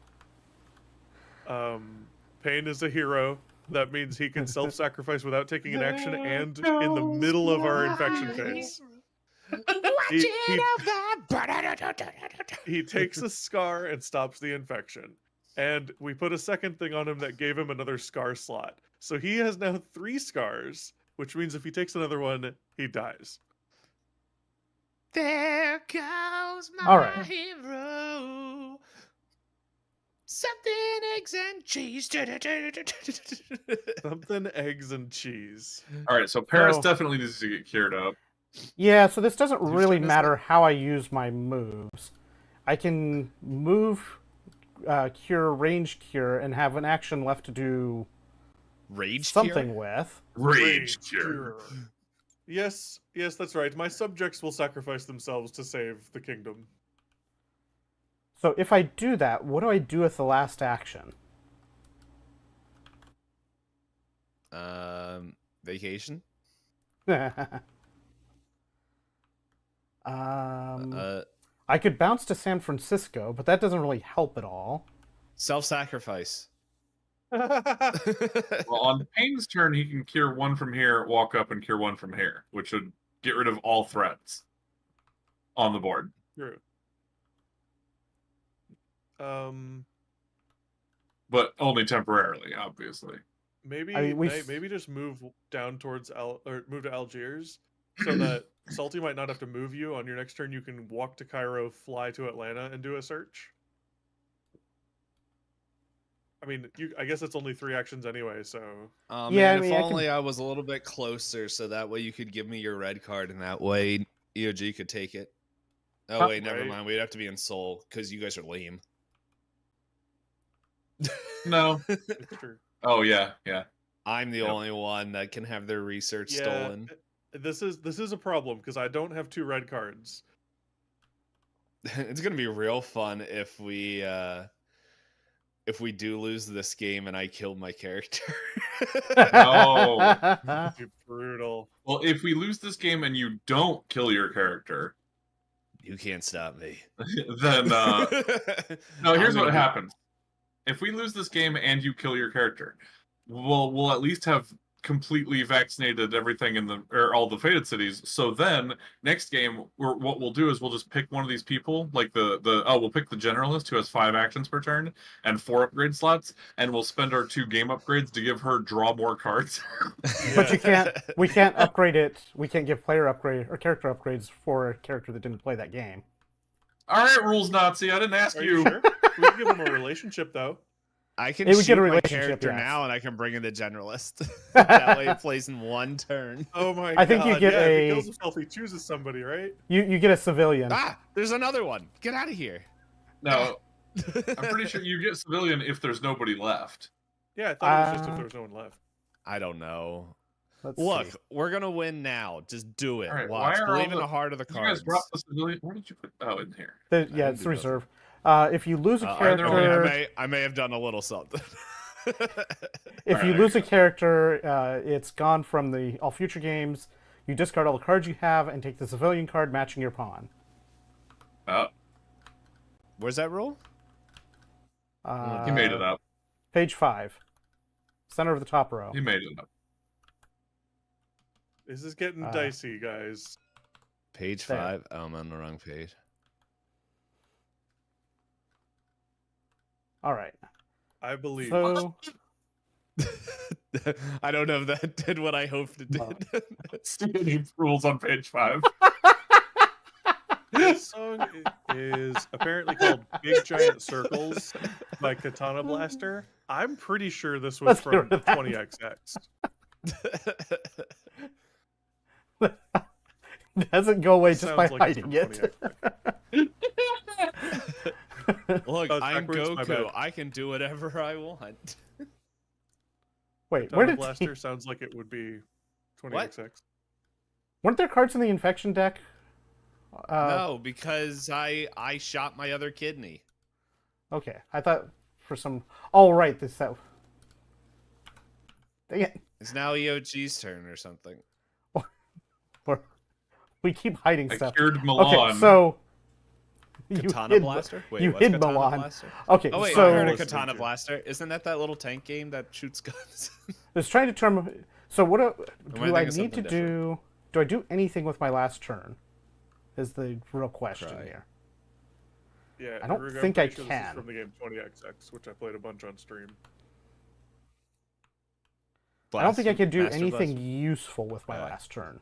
Payne is a hero. That means he can self-sacrifice without taking an action and in the middle of our infection phase. He takes a scar and stops the infection. And we put a second thing on him that gave him another scar slot. So he has now 3 scars, which means if he takes another one, he dies. There goes my All right. hero. Something eggs and cheese. Something eggs and cheese. All right, so Paris So- definitely needs to get cured up. Yeah, so this doesn't really trying to matter how I use my moves. I can move, cure, range cure, and have an action left to do Rage something cure? with. Rage cure. Yes, that's right. My subjects will sacrifice themselves to save the kingdom. So if I do that, what do I do with the last action? Vacation. Um, I could bounce to San Francisco, but that doesn't really help at all. Self-sacrifice. Well, on Payne's turn, he can cure one from here, walk up, and cure one from here, which would get rid of all threats on the board. True. But only temporarily, obviously. Maybe I mean, maybe just move down towards or move to Algiers, so that Salty might not have to move you. On your next turn, you can walk to Cairo, fly to Atlanta, and do a search. I mean, I guess it's only 3 actions anyway, so. Yeah, Yeah, I if mean, I can- only I was a little bit closer, so that way you could give me your red card, and that way EOG could take it. Oh wait, never Right. mind. We'd have to be in Seoul because you guys are lame. No. It's true. Oh, yeah, yeah. I'm the Yep. only one that can have their research Yeah, stolen. this is a problem because I don't have 2 red cards. It's gonna be real fun if we do lose this game and I killed my character. No. It'd be brutal. Well, if we lose this game and you don't kill your character, You can't stop me. then no. Here's I'm what gonna happens: if we lose this game and you kill your character, we'll at least have completely vaccinated everything in all the fated cities. So then next game, what we'll do is we'll just pick one of these people, like we'll pick the generalist who has 5 actions per turn and 4 upgrade slots, and we'll spend our 2 game upgrades to give her draw more cards. But you can't. We can't upgrade it. We can't give player upgrade or character upgrades for a character that didn't play that game. All right, rules Nazi. I didn't ask Are you sure? We can give them a relationship though. I can It would shoot get a my relationship, character yes. now, and I can bring in the generalist. That way, it plays in 1 turn. Oh my god! I think you get If a- he kills himself, he chooses somebody, right? You get a civilian. Ah, there's another one. Get out of here. No, I'm pretty sure you get civilian if there's nobody left. Yeah, I thought it was just if there was no one left. I don't know. Let's Look, see. we're gonna win now. Just do it. All right, Watch. why are Believe all in the- the heart of the Did you guys cards. drop the civilian? Where did you put? Oh, in here. Yeah, didn't it's do that. reserve. If you lose a either way, character, I may have done a little something. if you Alright, lose a character, it's gone from all future games. You discard all the cards you have and take the civilian card matching your pawn. Oh, Where's that rule? Uh, he made it up. Page 5, center of the top row. He made it up. This is getting dicey, guys. Page There. 5. Oh, I'm on the wrong page. All right. I believe. So I don't know if that did what I hoped it No. did. See any rules on page 5? This song is apparently called "Big Giant Circles" by Katana Blaster. I'm pretty sure this was Let's get from rid of that. 20XX. doesn't go away just by Sounds like it's hiding from it. 20XX. Look, Oh, it's I'm backwards? My Goku. bad. I can do whatever I want. Wait, where Katana did Blaster sounds like it would be 20XX. weren't there cards in the infection deck? No, because I shot my other kidney. Okay, I thought for some. Oh right, that. Dang it! It's now EOG's turn or something. We keep hiding I stuff. cured Milan. Okay, so Katana hid, Blaster? Wait, you what's hid Katana Milan. Blaster? Okay, Oh wait, so I heard of Listening Katana to. Blaster. Isn't that little tank game that shoots guns? it's trying to determine. So what I do I think of need to something do? Do I do anything with my last turn? Is the real question Try. here. Yeah, I don't Ruger, I'm think I pretty sure This can. is from the game 20XX, which I played a bunch on stream. I don't think I can do Master anything Blaster? useful with my Alright. last turn.